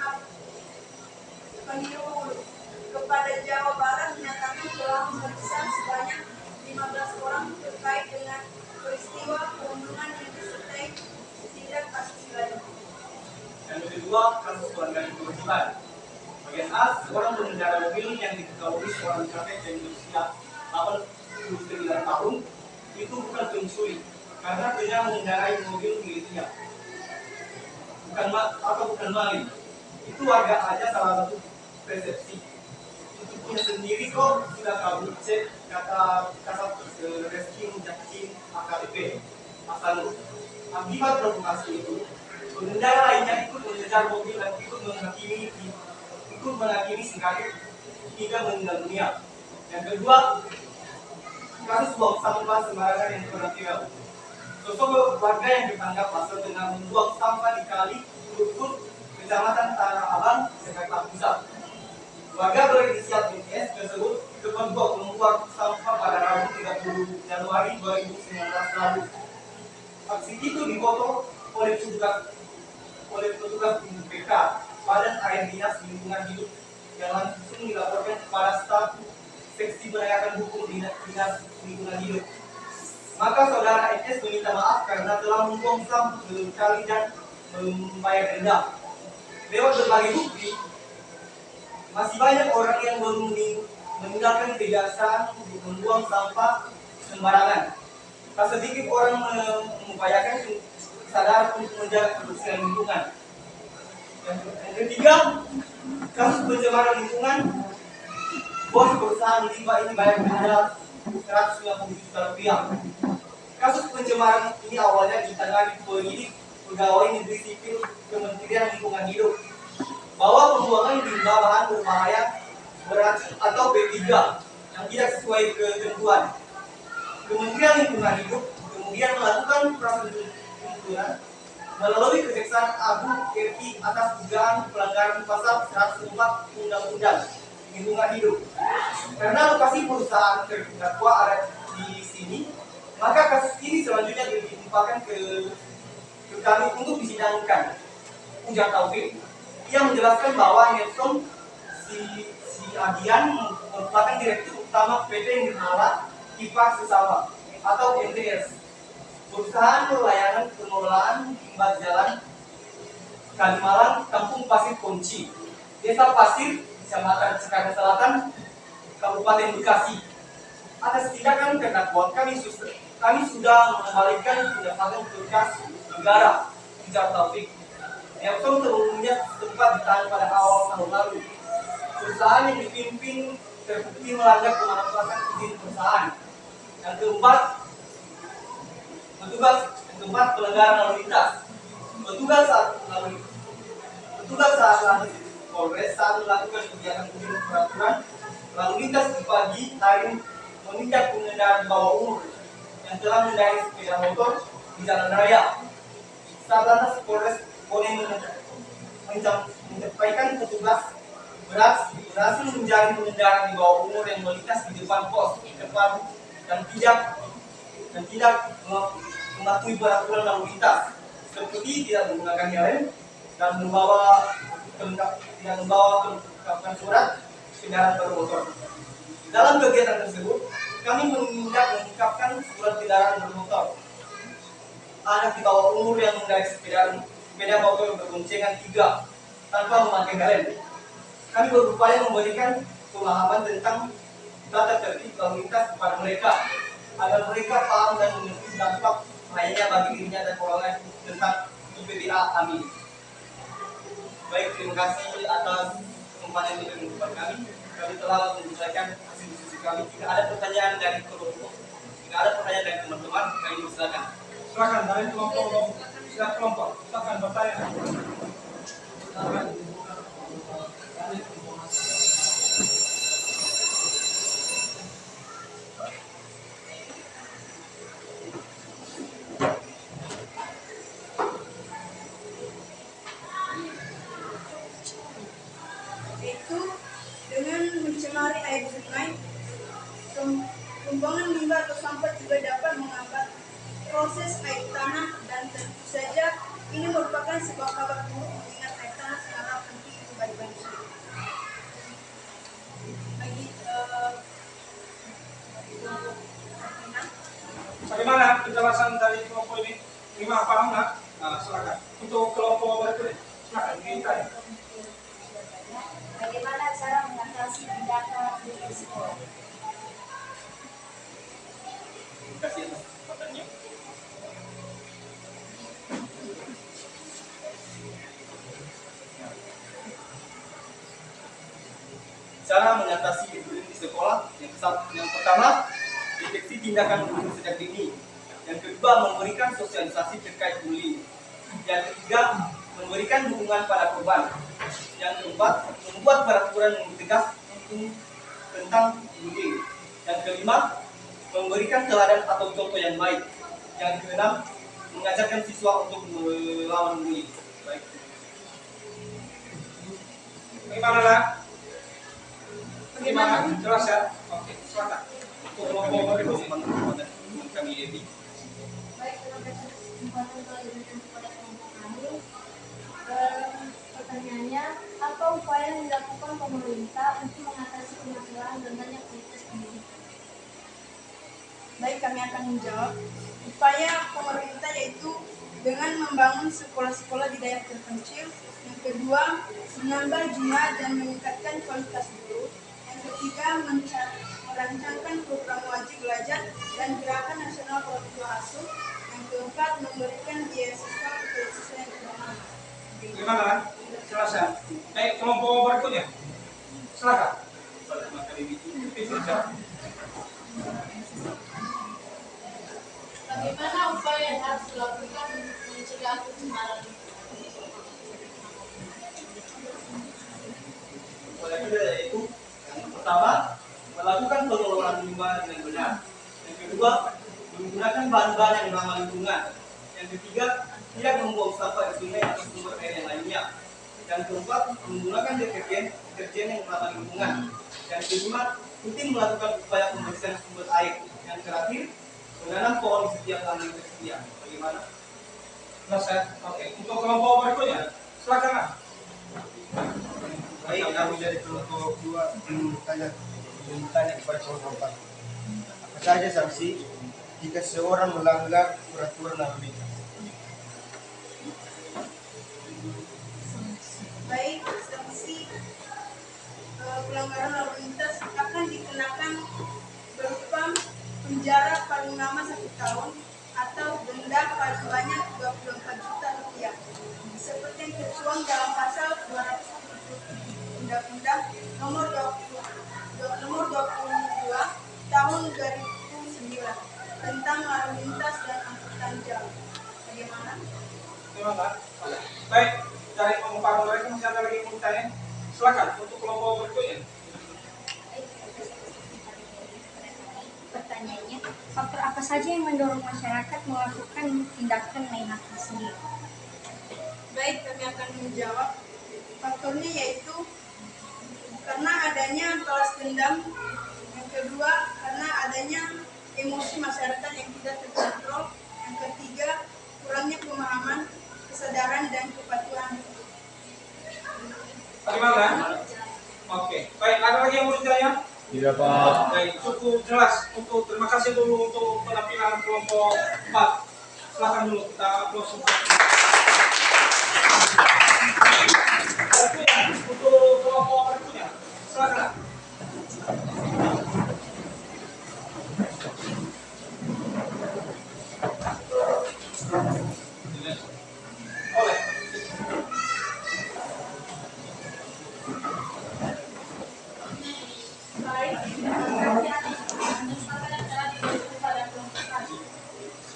penyuluh kepada Jawa Barat menyatakan telah memeriksa sebanyak 15 orang terkait dengan peristiwa perundungan yang disertai tindak asusila. Yang kedua, kasus pelanggaran kewajiban. Bagian A, seorang pengendara mobil yang diketahui seorang kakek yang berusia 89 tahun itu bukan pencuri karena dia mengendarai mobil miliknya. Bukan maling. Itu warga aja salah satu persepsi. Itu punya sendiri kok sudah kabur cek kata Reski Mujakin AKBP asal akibat provokasi itu pengendara lainnya ikut mengejar mobil dan ikut menghakimi si kakek hingga meninggal dunia. Yang kedua, kasus buang sampah sembarangan yang terjadi. Sosok warga yang ditangkap pasal dengan membuang sampah di kali Lukut, Kecamatan Tanah Abang, Jakarta Pusat. Warga berinisial MS tersebut kepergok membuang sampah pada Rabu 30 Januari 2019 lalu. Aksi itu dipoto oleh petugas PK Badan Air Dinas Lingkungan Hidup yang langsung dilaporkan kepada staf seksi penegakan hukum Dinas Lingkungan Hidup. Maka saudara SS meminta maaf karena telah membuang sampah berkali dan membayar denda. Lewat berbagai bukti, masih banyak orang yang meninggalkan kebiasaan membuang sampah sembarangan. Tak sedikit orang mengupayakan kesadaran untuk menjaga kebersihan lingkungan. Yang ketiga, kasus pencemaran lingkungan. Bos perusahaan limbah ini bayar denda 150 juta rupiah. Kasus pencemaran ini awalnya ditangani penyidik pegawai negeri sipil Kementerian Lingkungan Hidup bahwa pembuangan limbah bahan berbahaya beracun atau B3 yang tidak sesuai ketentuan. Kementerian Lingkungan Hidup kemudian melakukan proses tuntutan melalui Kejaksaan Agung RI atas dugaan pelanggaran pasal 104 Undang-Undang Lingkungan Hidup. Karena lokasi perusahaan terdakwa ada di sini, maka kasus ini selanjutnya dilimpahkan ke kami untuk disidangkan. Ujar Taufik, ia menjelaskan bahwa Nelson si Adian merupakan direktur utama PT Nirmala Kipas Sesama atau MTS, perusahaan pelayanan pengelolaan limbah jalan Kalimalang, Kampung Pasir Kunci, Desa Pasir, Kecamatan Cikarang Selatan, Kabupaten Bekasi. Atas tindakan terdakwa kami sudah mengembalikan pendapatan berkas negara, ujar Taufik. Nelson sebelumnya sempat ditahan pada awal tahun lalu. Perusahaan yang dipimpin terbukti melanggar pemanfaatan izin perusahaan. Yang keempat, pelanggaran lalu lintas. Petugas saat Polres saat melakukan kegiatan uji peraturan lalu lintas di pagi hari menindak pengendara di bawah umur yang telah mengendarai sepeda motor di jalan raya. Satlantas Polres Bone menyampaikan petugas berhasil menjaring pengendara di bawah umur yang melintas di depan pos depan dan tidak mematuhi peraturan lalu lintas seperti tidak menggunakan helm dan tidak membawa kelengkapan surat kendaraan bermotor. Dalam kegiatan tersebut, kami mengungkapkan surat kendaraan bermotor. Anak di bawah umur yang mengendarai sepeda motor berboncengan 3 tanpa memakai helm. Kami berupaya memberikan pemahaman tentang tata tertib lalu lintas kepada mereka agar mereka paham dan mengerti dampak bahayanya bagi dirinya dan orang lain tentang UPBA. Amin. Baik, terima kasih atas kesempatan yang diberikan kami. Kami telah menyelesaikan hasil diskusi kami. Jika ada pertanyaan dari kelompok, jika ada pertanyaan dari teman-teman, kami silakan. Silakan dari kelompok, silakan bertanya. Yaitu dengan mencemari air sungai, pembuangan limbah atau sampah juga dapat menghambat proses air tanah, dan tentu saja ini merupakan sebuah kabar buruk mengingat air tanah sangat penting bagi manusia. Bagaimana penjelasan dari kelompok ini? Lima paham nggak? Nah, silakan. Untuk kelompok berikutnya, silakan ditanya. Bagaimana cara mengatasi tindakan berisiko? Terima kasih atas kesempatannya. Cara mengatasi bullying di sekolah yang pertama, deteksi tindakan bullying sejak dini. Yang kedua, memberikan sosialisasi terkait bullying. Yang ketiga, memberikan dukungan pada korban. Yang keempat, membuat peraturan yang tegas tentang bullying. Yang kelima, memberikan teladan atau contoh yang baik. Yang keenam, mengajarkan siswa untuk melawan bullying. Baik. Bagaimana lah? Bagaimana? Jelas ya? Oke, silakan. Untuk kelompok berikutnya. Kami Devi. Baik, terima kasih kesempatan telah diberikan kepada kelompok kami. Pertanyaannya, apa upaya yang dilakukan pemerintah untuk mengatasi permasalahan rendahnya kualitas pendidikan? Baik, kami akan menjawab. Upaya pemerintah yaitu dengan membangun sekolah-sekolah di daerah terpencil. Yang kedua, menambah jumlah dan meningkatkan kualitas guru. Yang ketiga, merancangkan program wajib belajar dan gerakan nasional orang asuh. Yang keempat, memberikan beasiswa untuk siswa yang tidak mampu. Bagaimana? Jelas ya? Baik, kelompok berikutnya. Silakan. Bagaimana upaya yang harus dilakukan untuk mencegah pencemaran? Yaitu yang pertama, melakukan pengelolaan limbah dengan benar. Yang kedua, menggunakan bahan-bahan yang ramah lingkungan. Yang ketiga, tidak membuang sampah di sungai atau sumber air yang lainnya. Yang keempat, menggunakan deterjen yang ramah lingkungan. Yang kelima, rutin melakukan upaya pembersihan sumber air. Yang terakhir, menanam pohon di setiap lahan yang tersedia. Bagaimana? Jelas ya? Oke. Untuk kelompok berikutnya, silakan lah. Baik, kami dari kelompok 2 bertanya kepada kelompok 4. Apa saja sanksi jika seseorang melanggar peraturan lalu lintas? Baik, sanksi pelanggaran lalu lintas akan dikenakan berupa penjara paling lama 1 tahun atau denda paling banyak 24 juta rupiah. Seperti yang tertuang dalam pasal 270 Undang-Undang nomor 22 tahun 2009 tentang lalu lintas dan angkutan jalan. Bagaimana? Bagaimana? Baik, dari kelompok mereka masih ada lagi yang mau ditanya? Silakan untuk kelompok berikutnya. Pertanyaannya, faktor apa saja yang mendorong masyarakat melakukan tindakan main hakim sendiri? Baik, kami akan menjawab. Faktornya yaitu karena adanya balas dendam. Yang kedua, karena adanya emosi masyarakat yang tidak terkontrol. Yang ketiga, kurangnya pemahaman, kesadaran, dan kepatuhan. Bagaimana? Oke. Baik, ada lagi yang mau ditanya? Tidak, Pak. Baik, cukup jelas. Terima kasih dulu untuk penampilan kelompok 4. Silakan dulu kita aplaus untuk kelompok berikutnya. Silakan.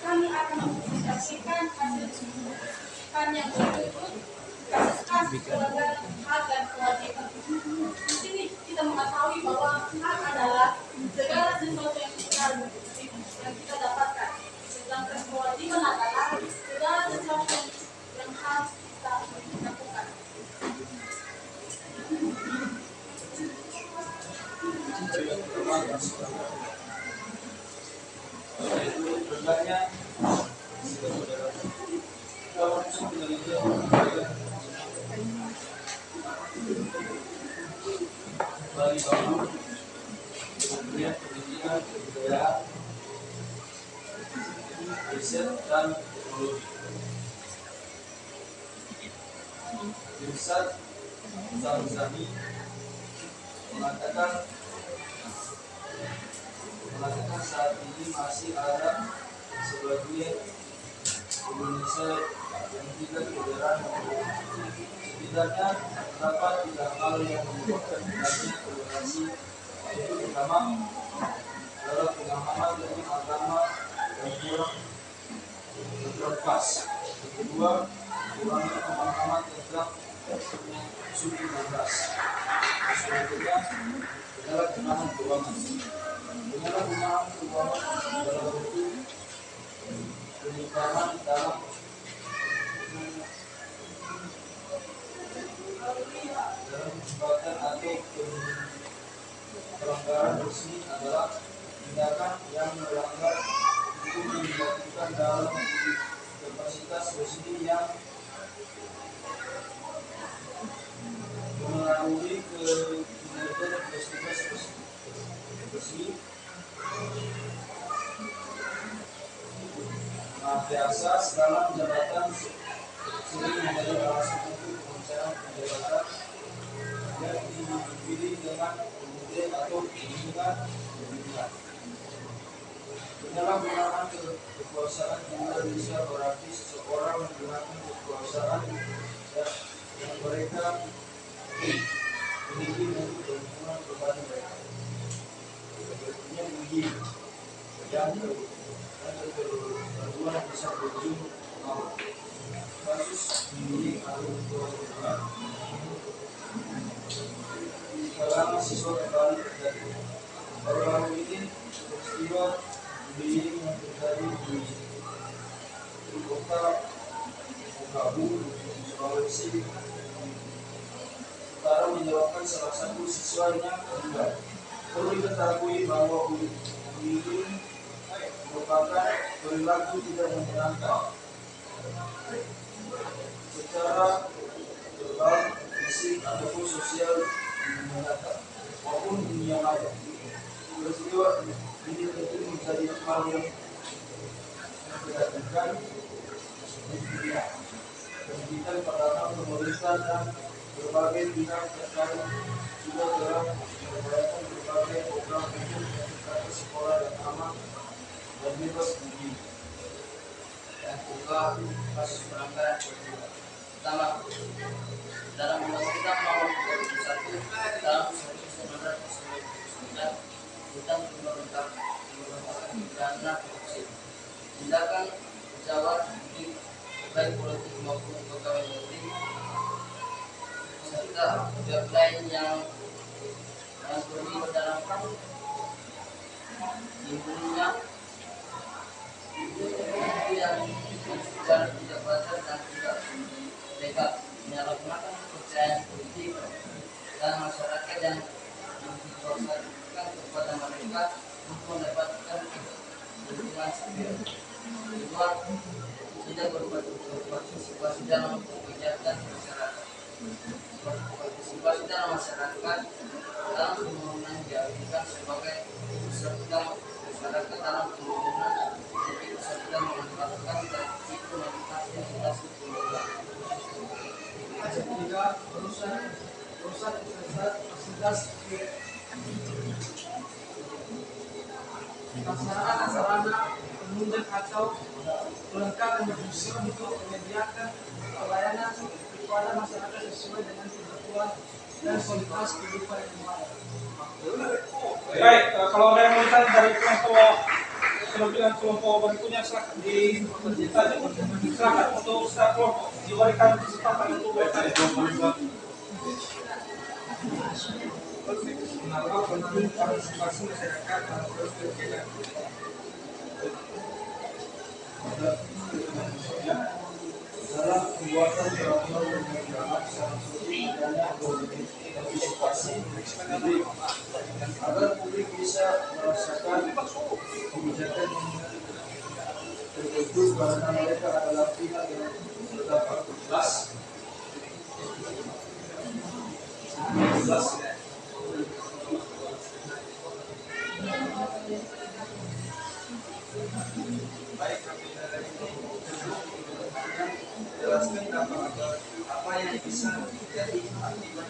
Kami akan mempublikasikan hasil penyidikan yang berikut kasus-kasus pelanggaran hak dan kewajiban. Di sini kita mengetahui bahwa hak adalah segala sesuatu yang kita dapatkan. Sedangkan kewajiban adalah segala sesuatu yang harus kita lakukan. Sebenarnya kalau bagi bangun kemudian pendidikan kebudayaan riset dan teknologi Irsad Zami mengatakan saat ini masih ada sebagian Indonesia yang tidak toleran. Setidaknya terdapat 3 hal yang menyebabkan hilangnya toleransi, yaitu pertama adalah pemahaman dari agama yang kurang pas. Yang kedua, kurangnya pemahaman tentang suku dan ras. Selanjutnya adalah kenahan keuangan. Penyalahgunaan keuangan dalam bentuk penyimpanan dalam kesempatan atau pelanggaran resmi adalah tindakan yang melanggar hukum yang dilakukan dalam kapasitas resmi yang melalui kinerja tugas resmi. Biasa dalam jabatan sering menjadi alasan untuk pembicaraan jabatan yang dipilih dengan kemudian atau pemilihan. Penyalahgunaan kekuasaan juga bisa berarti seseorang menggunakan kekuasaan yang mereka miliki untuk berhubungan kepada mereka. Sepertinya begini, yang kedua bisa berujung kasus ini atau hubungan kalangan siswa kembali terjadi. Baru-baru ini peristiwa bullying yang terjadi di kota Mokabu, Sulawesi Utara menyebabkan salah satu siswanya meninggal. Perlu diketahui bahwa bullying merupakan perilaku tidak menyenangkan secara verbal, fisik, ataupun sosial di nyata maupun dunia maya. Peristiwa ini tentu menjadi hal yang memprihatinkan di dunia. Pendidikan pertama pemerintah dan berbagai pihak terkait juga telah memperolehkan berbagai program untuk menciptakan sekolah yang aman dan bebas bullying. Yang kedua, kasus pelanggaran kewajiban. Pertama, dalam Undang-Undang Nomor 21 tahun 1999 tentang pemerintah pidana korupsi, tindakan pejabat publik baik politik maupun pegawai negeri serta pihak lain yang terlibat dalam lingkungannya yang secara tidak wajar dan tidak legal, menyalahgunakan kepercayaan politik dan masyarakat yang dikuasaikan kepada mereka untuk mendapatkan dukungan sipil. Kedua, tidak berpartisipasi dalam kegiatan masyarakat. Partisipasi masyarakat dalam pembangunan diartikan sebagai peserta masyarakat dalam pembangunan serta memanfaatkan dan implementasi pembangunan. Ketiga, perusahaan fasilitas pelaksanaan sarana penunjang atau pelengkap dan berfungsi untuk menyediakan pelayanan kepada masyarakat sesuai dengan kebutuhan dan kualitas kehidupan yang layak. Baik, kalau ada yang mau tanya dari kelompok berikutnya silakan silakan untuk setiap kelompok diberikan kesempatan untuk bertanya. Kenapa penting partisipasi masyarakat dalam proses kebijakan? Dalam pembuatan peraturan perundang-undangan salah satu adanya partisipasi publik agar publik bisa merasakan kebijakan yang terbentuk karena mereka adalah pihak yang terdapat jelas. Baik, jelaskan apa yang bisa terjadi akibat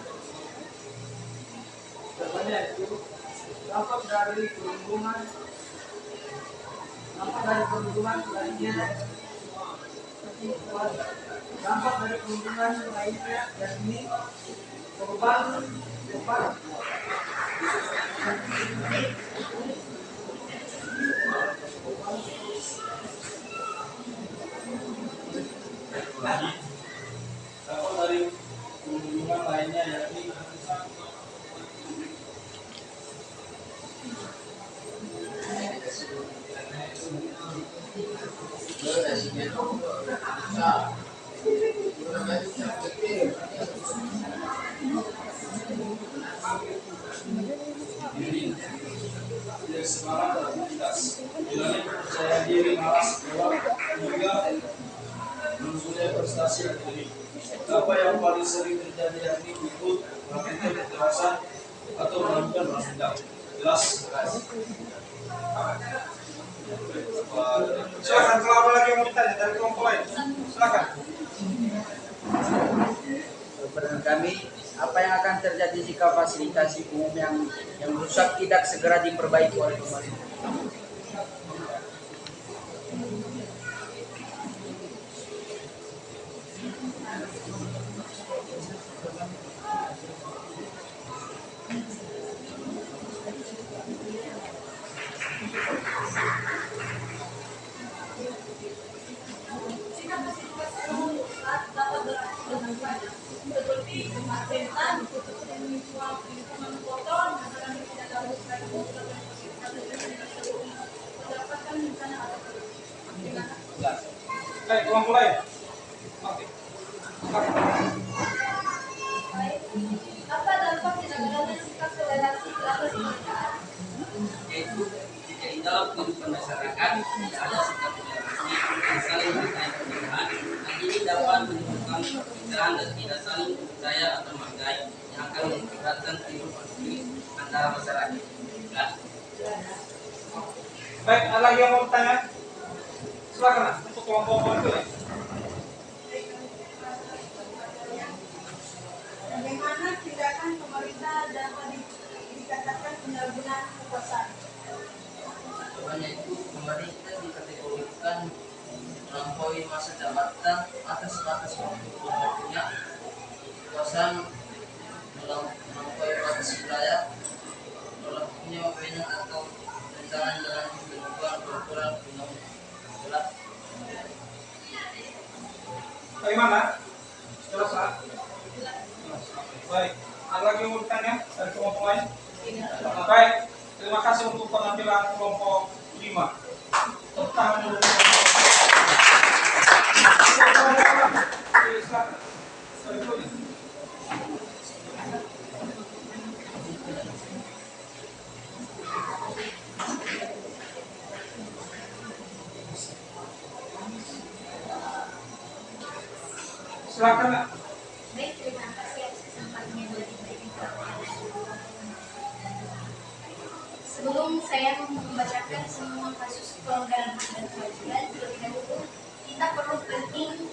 Contohnya itu dampak dari perhubungan lainnya, dampak dari perhubungan lainnya yakni korban dampak dari perhubungan lainnya yakni tidak semangat beraktivitas, hilangnya kepercayaan diri, malas sekolah, hingga munculnya prestasi akademik. Apa yang paling sering terjadi yakni ikut melakukan kekerasan atau melakukan balas dendam. Jelas? Silakan, kalau ada lagi yang mau ditanya dari kelompok lain, silakan. Menurut kami, apa yang akan terjadi jika fasilitasi umum yang rusak tidak segera diperbaiki oleh pemerintah? Jika fasilitas umum rusak dapat berakibat dengan banyak, seperti kemacetan, lingkungan kotor, masalah yang tidak harus mendapatkan bencana atau Baik, kelompok lain. Oke. apa dampak tidak adanya sikap toleransi dalam pernikahan? Yaitu jika di dalam kehidupan masyarakat tidak ada sikap toleransi dan saling menghargai perbedaan, hal ini dapat menimbulkan perpecahan dan tidak saling percaya atau menghargai yang akan mengakibatkan timbul konflik antara masyarakat. Jelas? Baik, ada lagi yang mau bertanya? Silakan untuk kelompok berikutnya. Bagaimana tindakan pemerintah dapat dikatakan penyalahgunaan kekuasaan? Contohnya itu pemerintah dikategorikan melampaui masa jabatan atas batas waktunya, kekuasaan melampaui batas wilayah, berlakunya wewenang atau rencana dengan ketentuan peraturan undang-undang. Bagaimana? Jelas, Pak? Baik, ada lagi yang mau bertanya dari kelompok lain? Baik, terima kasih untuk penampilan kelompok 5. Tepuk tangan dulu. Silakan. Berikutnya. Silakan. Baik, terima kasih. saya membacakan semua kasus pelanggaran hak dan kewajiban. Terlebih dahulu, kita perlu penting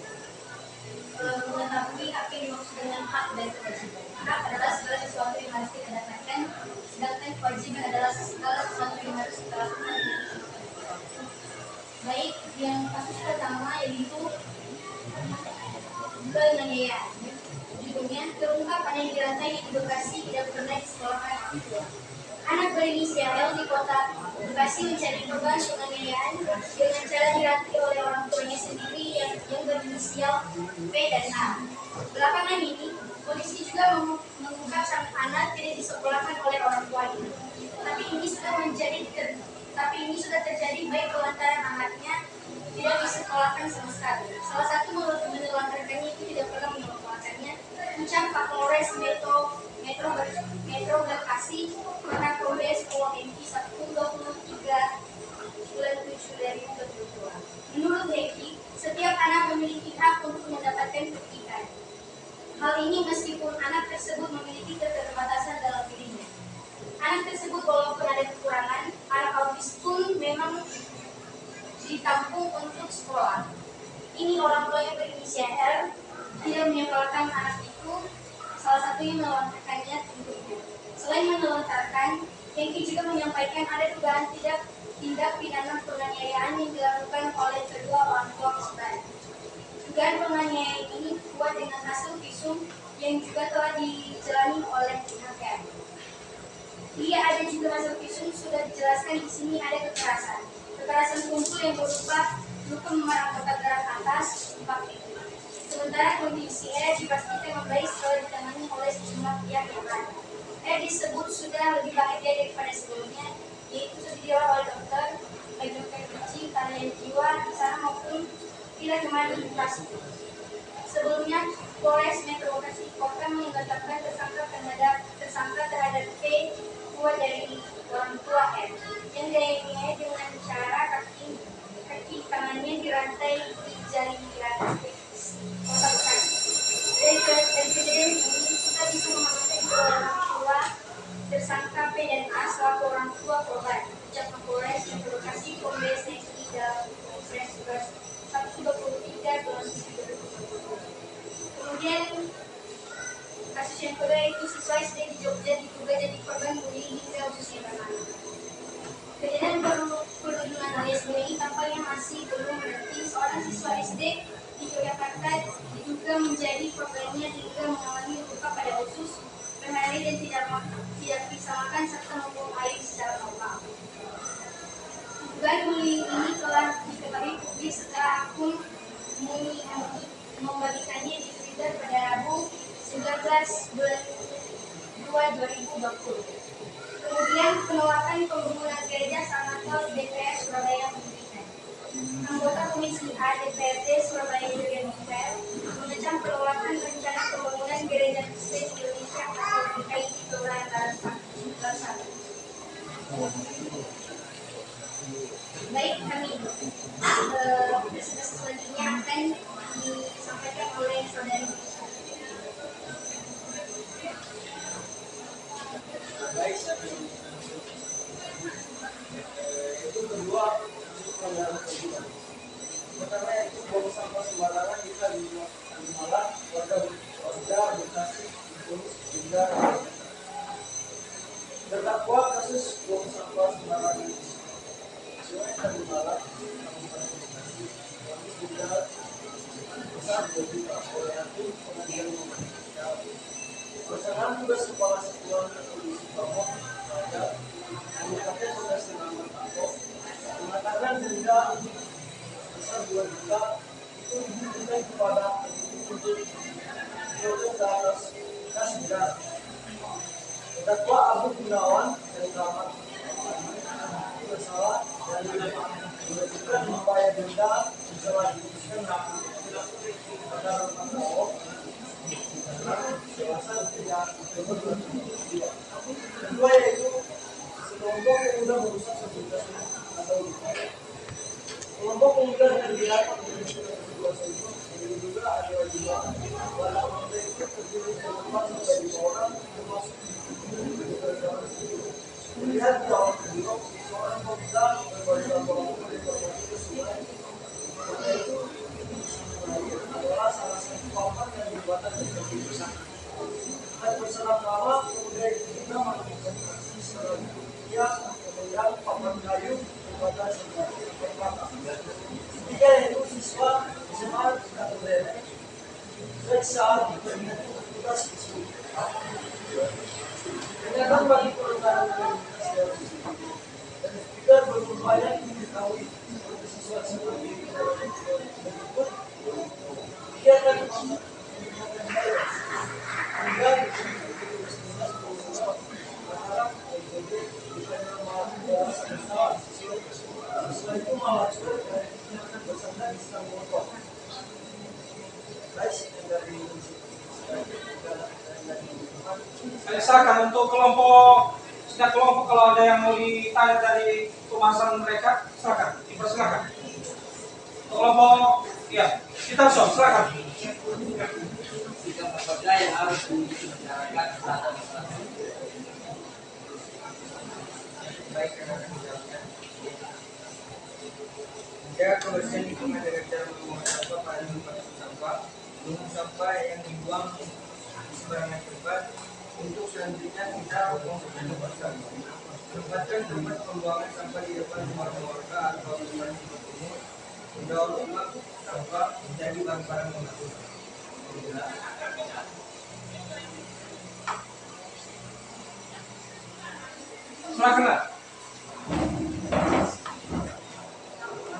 mengetahui apa yang dimaksud dengan hak dan kewajiban. Hak adalah segala sesuatu yang harus kita dapatkan, sedangkan kewajiban adalah segala sesuatu yang harus kita lakukan. Baik, yang kasus pertama yaitu penganiayaan. Judulnya, terungkap anak yang dirantai di Bekasi tidak pernah disekolahkan orang tua. Anak berinisial L di kota Bekasi menjadi korban penganiayaan dengan cara dirantai oleh orang tuanya sendiri yang berinisial P dan A. Belakangan ini, polisi juga mengungkap sang anak tidak disekolahkan oleh orang tuanya. Tapi ini sudah terjadi baik lantaran anaknya tidak disekolahkan sama sekali. Salah satu menelantarkannya itu tidak pernah menyekolahkannya. Ucap Kapolres Metro Bekasi pada Kombes Pol MI 123 bulan 7 2022. Menurut Heki, setiap anak memiliki hak untuk mendapatkan pendidikan. Hal ini meskipun anak tersebut memiliki keterbatasan dalam dirinya. Anak tersebut walaupun ada kekurangan, anak autis pun memang ditampung untuk sekolah. Ini orang tua yang berinisial R tidak menyekolahkan anak itu, salah satunya melontarkannya tentunya. Selain melontarkan, Hengki juga menyampaikan ada dugaan tindak pidana penganiayaan yang dilakukan oleh kedua orang tua korban. Dugaan penganiayaan ini kuat dengan hasil visum yang juga telah dijalani oleh pihak R. Ada juga hasil visum sudah dijelaskan di sini ada kekerasan. Kekerasan tubuh yang berupa luka memar anggota gerak atas, 4 itu. Sementara kondisi E dipastikan membaik setelah ditangani oleh sejumlah pihak yang lain. E disebut sudah lebih bahagia daripada sebelumnya, yaitu sudah dirawat oleh dokter, baik dokter gizi, keahlian jiwa di sana maupun tidak kembali di Bekasi. Sebelumnya, Polres Metro Bekasi Kota menetapkan tersangka terhadap P, dua dari orang tua M, yang dianiaya dengan cara kaki tangannya dirantai di jari Kota Bekasi. Dari kejadian ini kita bisa mengamankan kedua orang tua tersangka P dan A selaku orang tua korban. Ucap Kapolres Metro Bekasi Kombes Hengki dalam Kongres 123 bulan 2020. Kemudian kasus yang kedua itu siswa SD di Jogja diduga jadi korban bullying hingga usia remaja. Kejadian perundungan alias bullying tampaknya masih belum berhenti. Seorang siswa SD di Yogyakarta diduga menjadi korbannya hingga mengalami luka pada usus, berhari dan tidak bisa makan serta membuang air secara normal. Dugaan bullying ini telah diketahui publik setelah akun Muni membagikannya di Twitter pada Rabu 19 bulan 2 2020. Kemudian penolakan pembangunan gereja Sanatal DPR Surabaya memberikan. Anggota Komisi A DPRD Surabaya Jurgen Novel mengecam penolakan rencana pembangunan gereja Kristen Indonesia atau GKI di Kelurahan Barat. Baik, kami selanjutnya akan disampaikan oleh saudari. Baik, itu kedua pelanggaran kewajiban. Pertama itu buang sampah sembarangan kita di Malang, warga Bekasi, hingga terdakwa kasus buang sampah sembarangan Sungai Tadi Malang, juga besar juga oleh hakim pengadilan negeri. Pelaksanaan tugas kepala satuan polisi Pamong pada menetapkan tugas dengan Tanto mengatakan denda besar 2 juta itu diberikan kepada untuk proses atas kas negara. Terdakwa Abu Gunawan dari Kamar itu bersalah dan mengajukan upaya denda setelah diputuskan pada Tanto kedua yaitu sekelompok pemuda merusak fasilitas atau kelompok pemuda yang dilakukan di kedua itu juga ada juga pada mereka terdiri dari 4 sampai 5 orang termasuk Melihat jauh beliau, seorang pemuda berbaju abu-abu berbaju sesuai. Pemuda itu adalah salah satu papan yang dibuatkan dari kayu besar. Dan berselang lama, pemuda itu juga menemukan seorang dia memegang papan kayu berbuatan seperti permata. Ketika itu siswa SMA Kabupaten dan saat kita siswa. Kenyataan bagi perusahaan dan juga berupaya mengetahui sesuatu seperti berikut. Dia akan menggunakan saya hingga berharap PBB bukan malah sama siswa itu malah juga dari bersama di Singapura. Guys, dari Silakan untuk kelompok, setiap kelompok kalau ada yang mau ditanya dari pembahasan mereka, silakan, dipersilakan. Kelompok, ya, kita silakan. Sikap apabila yang harus dimiliki masyarakat terhadap masalah. Baik, akan menjawabkan. Menjaga kebersihan lingkungan dengan cara membuang sampah pada tempat sampah, buang sampah yang dibuang di sembarangan tempat. Untuk selanjutnya kita buang ke tempat sampah. Tempatkan tempat pembuangan sampah di depan rumah warga atau tempat umum. Mendaur ulang sampah menjadi barang-barang mengatur. Silakan.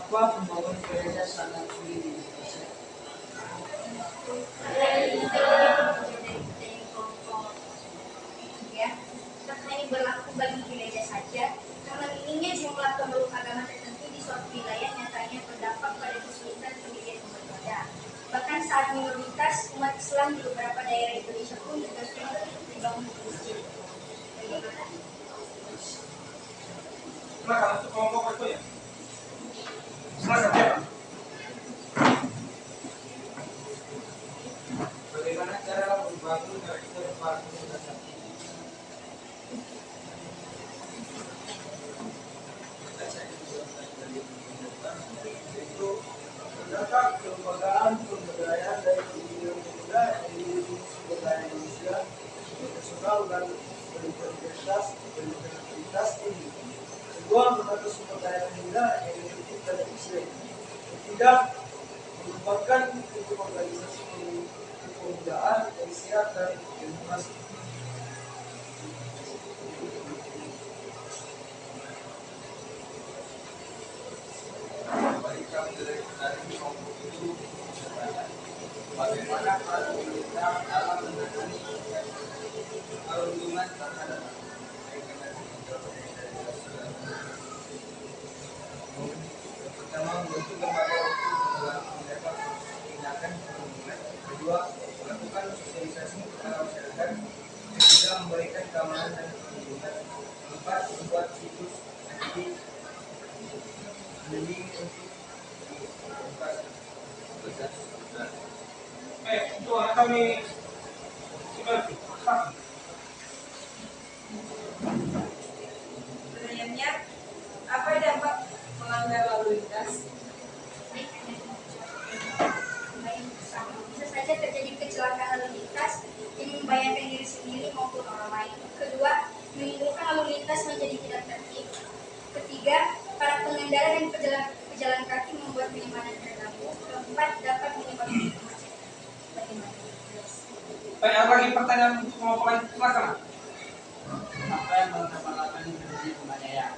Apa pembangunan gereja sangat sulit di Indonesia? Karena ini berlaku bagi gereja saja, karena minimnya jumlah pemeluk agama tertentu di suatu wilayah nyatanya berdampak pada kesulitan pendirian umat ibadah. Bahkan saat minoritas umat Islam di beberapa daerah Indonesia pun juga sulit dibangun masjid. Bagaimana? Silakan untuk kelompok itu ya. Silakan siapa? Bagaimana cara membangun karakter partai dasar? Itu terdapat kelembagaan pemberdayaan dari individu muda yang dimiliki sumber daya manusia profesional dan berintegritas tinggi. Kedua, mengatur sumber daya muda yang efektif dan efisien. Ketiga, mengembangkan hukum organisasi kepemudaan yang siap dan demokrasi. Bagi kami dari kelompok itu, bagaimana peran pemerintah dalam menangani perlindungan terhadap pertama, membentuk lembaga waktu dalam mendapat tindakan perlindungan. Kedua, melakukan sosialisasi kepada masyarakat. Ketiga, memberikan keamanan dan perlindungan. Keempat, membuat situs anti bullying untuk Untuk anak kami, Pertanyaannya, apa dampak melanggar lalu lintas? Bisa saja terjadi kecelakaan lalu lintas yang membahayakan diri sendiri maupun orang lain. Kedua, menimbulkan lalu lintas menjadi tidak tertib. Ketiga, para pengendara dan pejalan kaki membuat kenyamanan terganggu. Keempat, dapat menyebabkan kemacetan. Bagaimana? baik, ada lagi pertanyaan untuk kelompok lain, silakan. Apa yang melakukan terjadi penganiayaan?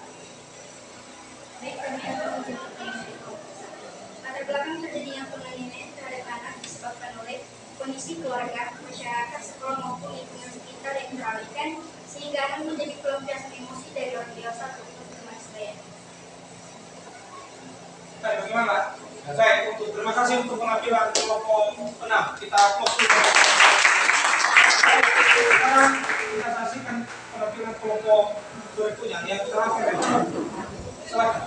Baik, kami akan menjawab pertanyaan itu. Latar belakang terjadinya penganiayaan terhadap anak disebabkan oleh kondisi keluarga, masyarakat, sekolah maupun lingkungan sekitar yang teralihkan sehingga anak menjadi pelampiasan emosi dari orang dewasa ataupun teman sebaya. Baik, bagaimana? Baik, terima kasih untuk penampilan kelompok 6. Kita close dulu. Sekarang kita saksikan penampilan kelompok berikutnya yang terakhir. Silakan.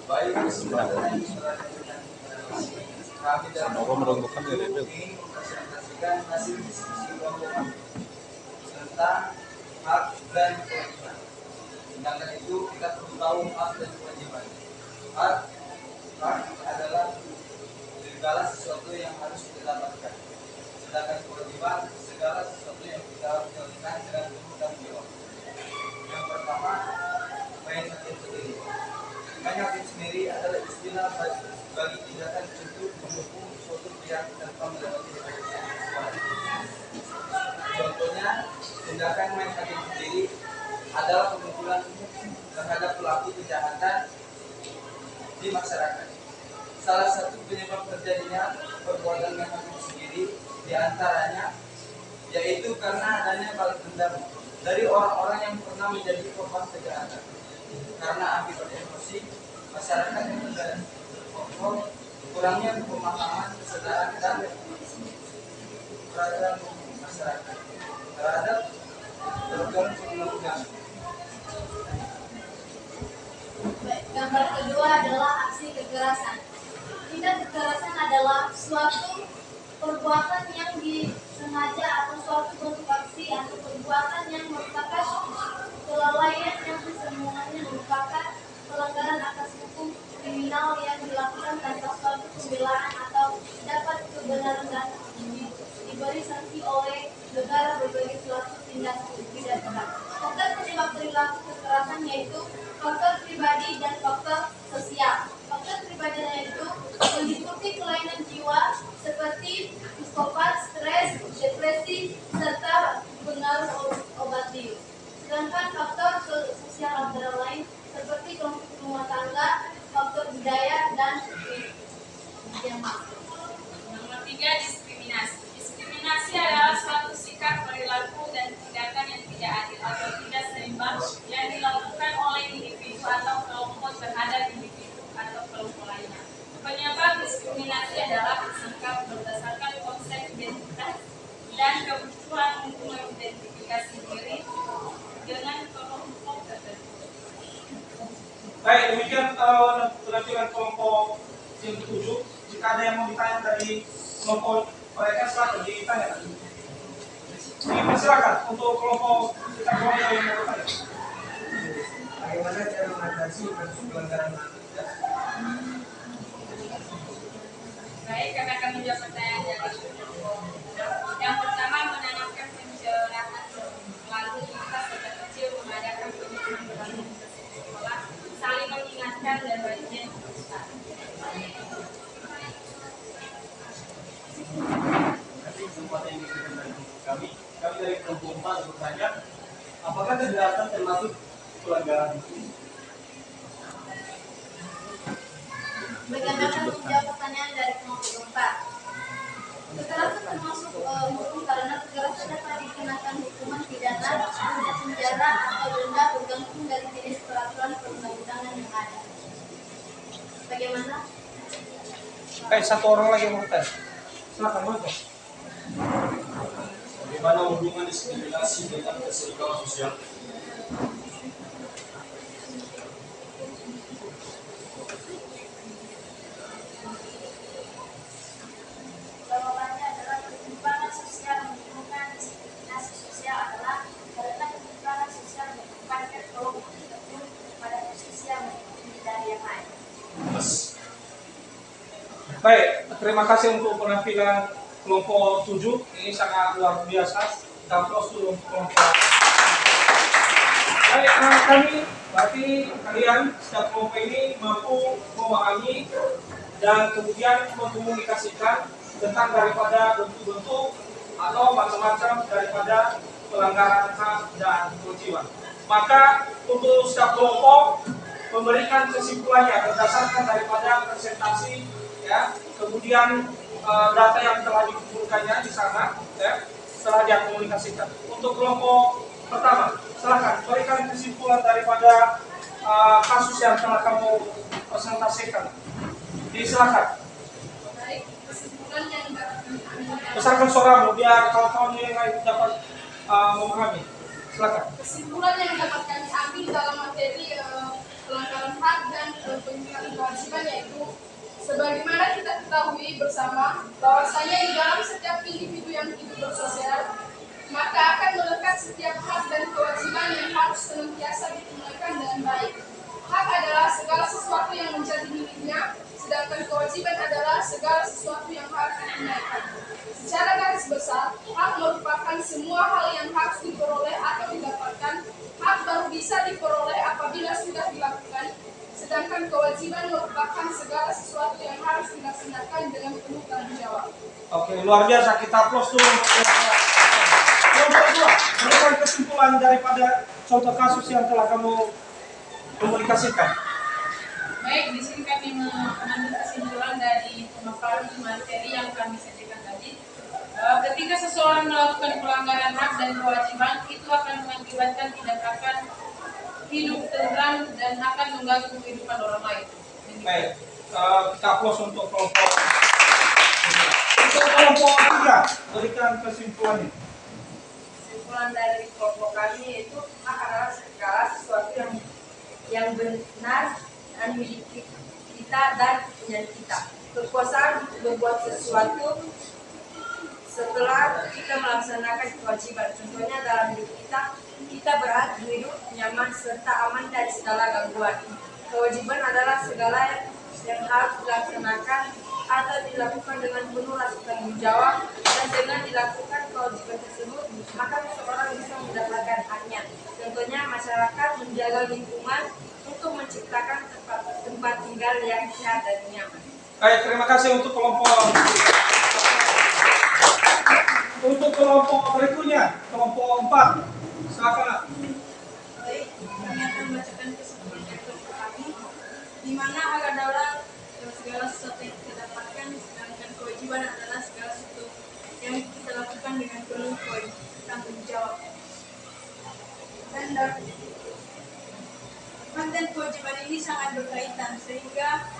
baik kesempatan yang sudah diberikan kepada kami dalam ingin mempresentasikan hasil diskusi kelompok kami tentang hak dan kewajiban. Sedangkan itu kita perlu tahu hak dan kewajiban. Hak adalah segala sesuatu yang harus kita dapatkan. Sedangkan kewajiban segala sesuatu yang kita harus jalankan dengan penuh tanggung jawab. Yang pertama, main hakim sendiri. Main hakim sendiri adalah istilah bagi tindakan untuk mendukung suatu pihak tanpa mendapati kewajiban. Contohnya, tindakan main hakim sendiri adalah pemukulan terhadap pelaku kejahatan di masyarakat. Salah satu penyebab terjadinya perbuatan main hakim sendiri diantaranya yaitu karena adanya balas dendam dari orang-orang yang pernah menjadi korban kejahatan. Karena akibat emosi masyarakat yang menjadi korban, kurangnya pemahaman, kesadaran dan peradaban masyarakat terhadap program perundang-undangan. Gambar kedua adalah aksi kekerasan. Tindak kekerasan adalah suatu perbuatan yang disengaja atau suatu bentuk aksi atau perbuatan yang merupakan kelalaian yang semuanya merupakan pelanggaran atas hukum kriminal yang dilakukan tanpa suatu pembelaan atau dapat kebenaran dan diberi sanksi oleh negara berbagai suatu tindak pidana. Faktor penyebab perilaku kekerasan yaitu faktor pribadi dan faktor sosial. Faktor pribadi yaitu meliputi kelainan jiwa seperti psikopat, stres, depresi, serta pengaruh obat bius. Sedangkan faktor sosial antara lain seperti kelompok rumah tangga, faktor budaya, dan agama. Nomor 3, diskriminasi. Diskriminasi adalah suatu sikap, perilaku, dan tindakan yang tidak adil atau tidak seimbang yang dilakukan oleh individu atau kelompok terhadap individu atau kelompok lainnya. Penyebab diskriminasi adalah sikap berdasarkan konsep identitas dan kebutuhan untuk mengidentifikasi diri dengan kelompok tertentu. Baik, demikian penampilan kelompok yang ketujuh. Jika ada yang mau ditanya dari kelompok mereka, silakan ditanya. Silakan untuk kelompok kita kelompok yang mau bertanya. Bagaimana cara mengatasi kasus pelanggaran HAM? Baik, kami akan menjawab pertanyaan dari yang pertama, menanamkan pencerahan lalu lintas sejak kecil, mengadakan pendidikan berlangsung di sekolah, saling mengingatkan dan bagian besar. Nanti kesempatan yang diberikan dari kami dari kelompok 4 bertanya, apakah kejahatan termasuk pelanggaran hukum? Bagaimana menjawab pertanyaan dari kelompok 4? Kekerasan termasuk hukum karena kekerasan dapat dikenakan hukuman pidana, penjara, atau denda bergantung dari jenis peraturan perundang-undangan yang ada. Bagaimana? Baik, satu orang lagi yang mau bertanya. Silakan, Mas. Bagaimana hubungan diskriminasi dengan keserikalan sosial? Jawabannya adalah ketimpangan sosial menunjukkan diskriminasi sosial adalah karena ketimpangan sosial menempatkan kelompok tertentu pada posisi yang lebih dari yang lain. Baik, terima kasih untuk penampilan kelompok 7. Ini sangat luar biasa. Kita close dulu untuk kelompok. Baik, kami berarti kalian setiap kelompok ini mampu memahami dan kemudian mengkomunikasikan tentang daripada bentuk-bentuk atau macam-macam daripada pelanggaran HAM dan kewajiban. Maka untuk setiap kelompok memberikan kesimpulannya berdasarkan daripada presentasi, ya, kemudian data yang telah dikumpulkannya di sana, ya, setelah dia komunikasikan. Untuk kelompok pertama, silakan berikan kesimpulan daripada kasus yang telah kamu presentasikan. Silakan. Baik, kesimpulan yang Besarkan suaramu biar kawan-kawan yang lain dapat memahami. Silakan. Kesimpulan yang dapat kami ambil dalam materi pelanggaran hak dan penyelenggaraan kewajiban yaitu Sebagaimana kita ketahui bersama bahwasanya di dalam setiap individu yang hidup bersosial, maka akan melekat setiap hak dan kewajiban yang harus senantiasa ditunaikan dengan baik. Hak adalah segala sesuatu yang menjadi miliknya, sedangkan kewajiban adalah segala sesuatu yang harus ditunaikan. Secara garis besar, hak merupakan semua hal yang harus diperoleh atau didapatkan. Hak baru bisa diperoleh apabila sudah dilakukan, sedangkan kewajiban merupakan segala sesuatu yang harus dilaksanakan dengan penuh tanggung jawab. Oke, luar biasa. Kita close dulu untuk kelompok 2. Berikan kesimpulan daripada contoh kasus yang telah kamu komunikasikan. Baik, di sini kami mengambil kesimpulan dari pemaparan materi yang kami sajikan tadi. Ketika seseorang melakukan pelanggaran hak dan kewajiban, itu akan mengakibatkan tidak akan hidup tenang dan akan mengganggu kehidupan orang lain. Baik, kita close untuk kelompok. Untuk kelompok 3, berikan kesimpulannya. Kesimpulan dari kelompok kami yaitu hak adalah segala sesuatu yang benar dan milik kita dan punya kita. Kekuasaan berbuat sesuatu setelah kita melaksanakan kewajiban. Contohnya dalam hidup kita berhak hidup nyaman serta aman dari segala gangguan. Kewajiban adalah segala yang harus dilaksanakan atau dilakukan dengan penuh rasa tanggung jawab, dan dengan dilakukan kewajiban tersebut maka seseorang bisa mendapatkan haknya. Contohnya masyarakat menjaga lingkungan untuk menciptakan tempat tinggal yang sehat dan nyaman. Baik, terima kasih untuk kelompok. Untuk kelompok berikutnya, kelompok 4. Silakan. Baik, kami akan membacakan kesimpulan dari kelompok kami, di mana hak adalah segala sesuatu yang kita dapatkan, sedangkan kewajiban adalah segala sesuatu yang kita lakukan dengan penuh tanggung jawab. Dan hak dan kewajiban ini sangat berkaitan, sehingga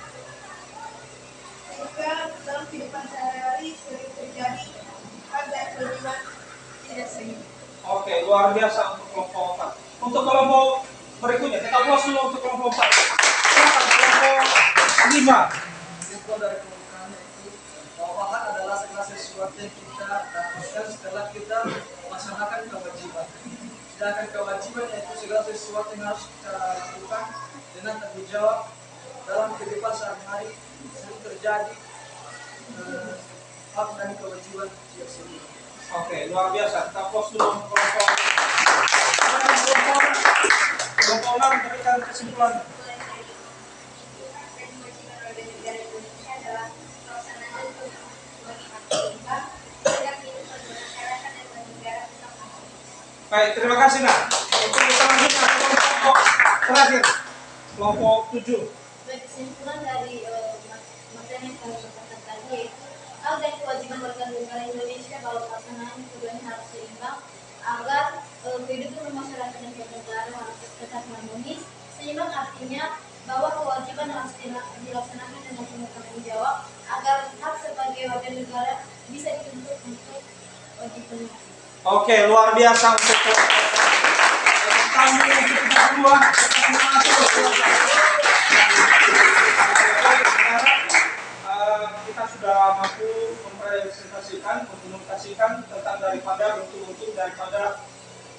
dalam kehidupan sehari-hari sering terjadi hak dan kewajiban tidak seimbang. Oke, luar biasa untuk kelompok 4. Untuk kelompok berikutnya, kita close dulu untuk kelompok 4. Silakan kelompok 5. Kesimpulan dari kelompok kami itu bahwa hak adalah segala sesuatu yang kita dapatkan setelah kita melaksanakan kewajiban. Sedangkan kewajiban yaitu segala sesuatu yang harus kita lakukan dengan tanggung jawab. Dalam kehidupan sehari-hari sering terjadi hak dan kewajiban tidak seimbang. Oke, luar biasa. Kita close dulu untuk kelompok 6. Berikan kesimpulan. Baik, terima kasih nak. Untuk selanjutnya kelompok terakhir, kelompok 7. Kesimpulan dari materi yang kami sampaikan tadi yaitu hak dan kewajiban warga negara Indonesia bahwa pelaksanaan keduanya harus seimbang agar kehidupan masyarakat dan bernegara harus tetap harmonis. Seimbang artinya bahwa kewajiban harus dilaksanakan dengan penuh tanggung jawab agar hak sebagai warga negara bisa dituntut untuk dipenuhi. Oke, luar biasa untuk kami yang kita berdua. Kita sudah mampu mempresentasikan, mengkomunikasikan tentang daripada bentuk-bentuk daripada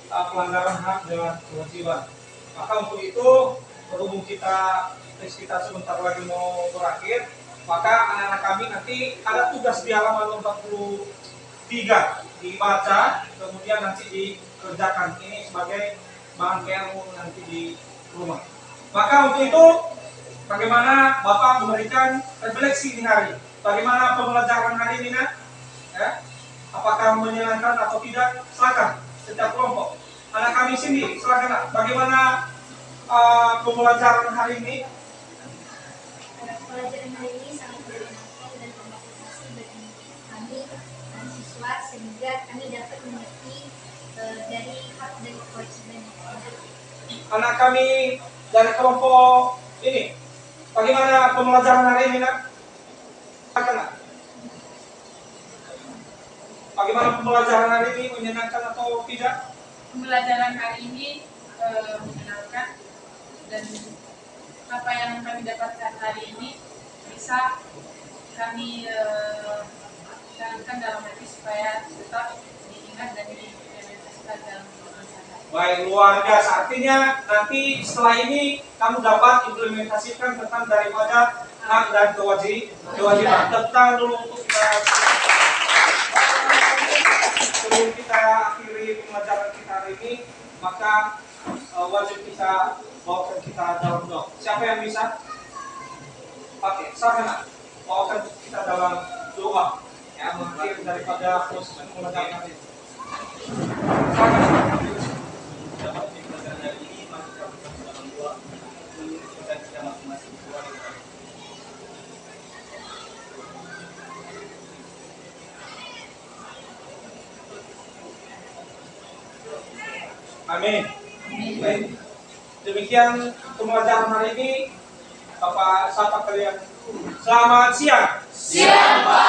pelanggaran hak dan kewajiban. Maka untuk itu, berhubung tes kita sebentar lagi mau berakhir, maka anak-anak kami nanti ada tugas di halaman 43 dibaca, kemudian nanti dikerjakan. Ini sebagai bahan ilmu nanti di rumah. Maka untuk itu, bagaimana Bapak memberikan refleksi di hari? Bagaimana pembelajaran hari ini, nak? Ya? Apakah menyenangkan atau tidak? Silakan setiap kelompok. Anak kami sini, silakan nak. Bagaimana pembelajaran hari ini? Pelajaran hari ini sangat menyenangkan dan memotivasi bagi kami mahasiswa sehingga kami dapat mengerti dari hak dan kewajiban. Anak kami dari kelompok ini, bagaimana pembelajaran hari ini, nak? Bagaimana pembelajaran hari ini, menyenangkan atau tidak? Pembelajaran hari ini menyenangkan, dan apa yang kami dapatkan hari ini bisa kami tanamkan dalam hati supaya tetap diingat dan diimplementasikan dalam kehidupan sehari-hari. Baik, luar biasa. Artinya nanti setelah ini kamu dapat implementasikan tentang daripada hak dan kewajiban. Tentang dulu untuk kita sebelum kita akhiri pembelajaran kita hari ini, maka wajib kita bawakan kita dalam doa. Siapa yang bisa? Oke, silakan bawakan kita dalam doa. Ya, mengakhiri daripada proses pembelajaran ini. Dapat dipelajari hari ini, mari kita bersama dalam doa menunjukkan kita masing-masing keluarga. Amin. Baik. Demikian pembelajaran hari ini. Bapak sapa kalian. Selamat siang. Siang, Pak.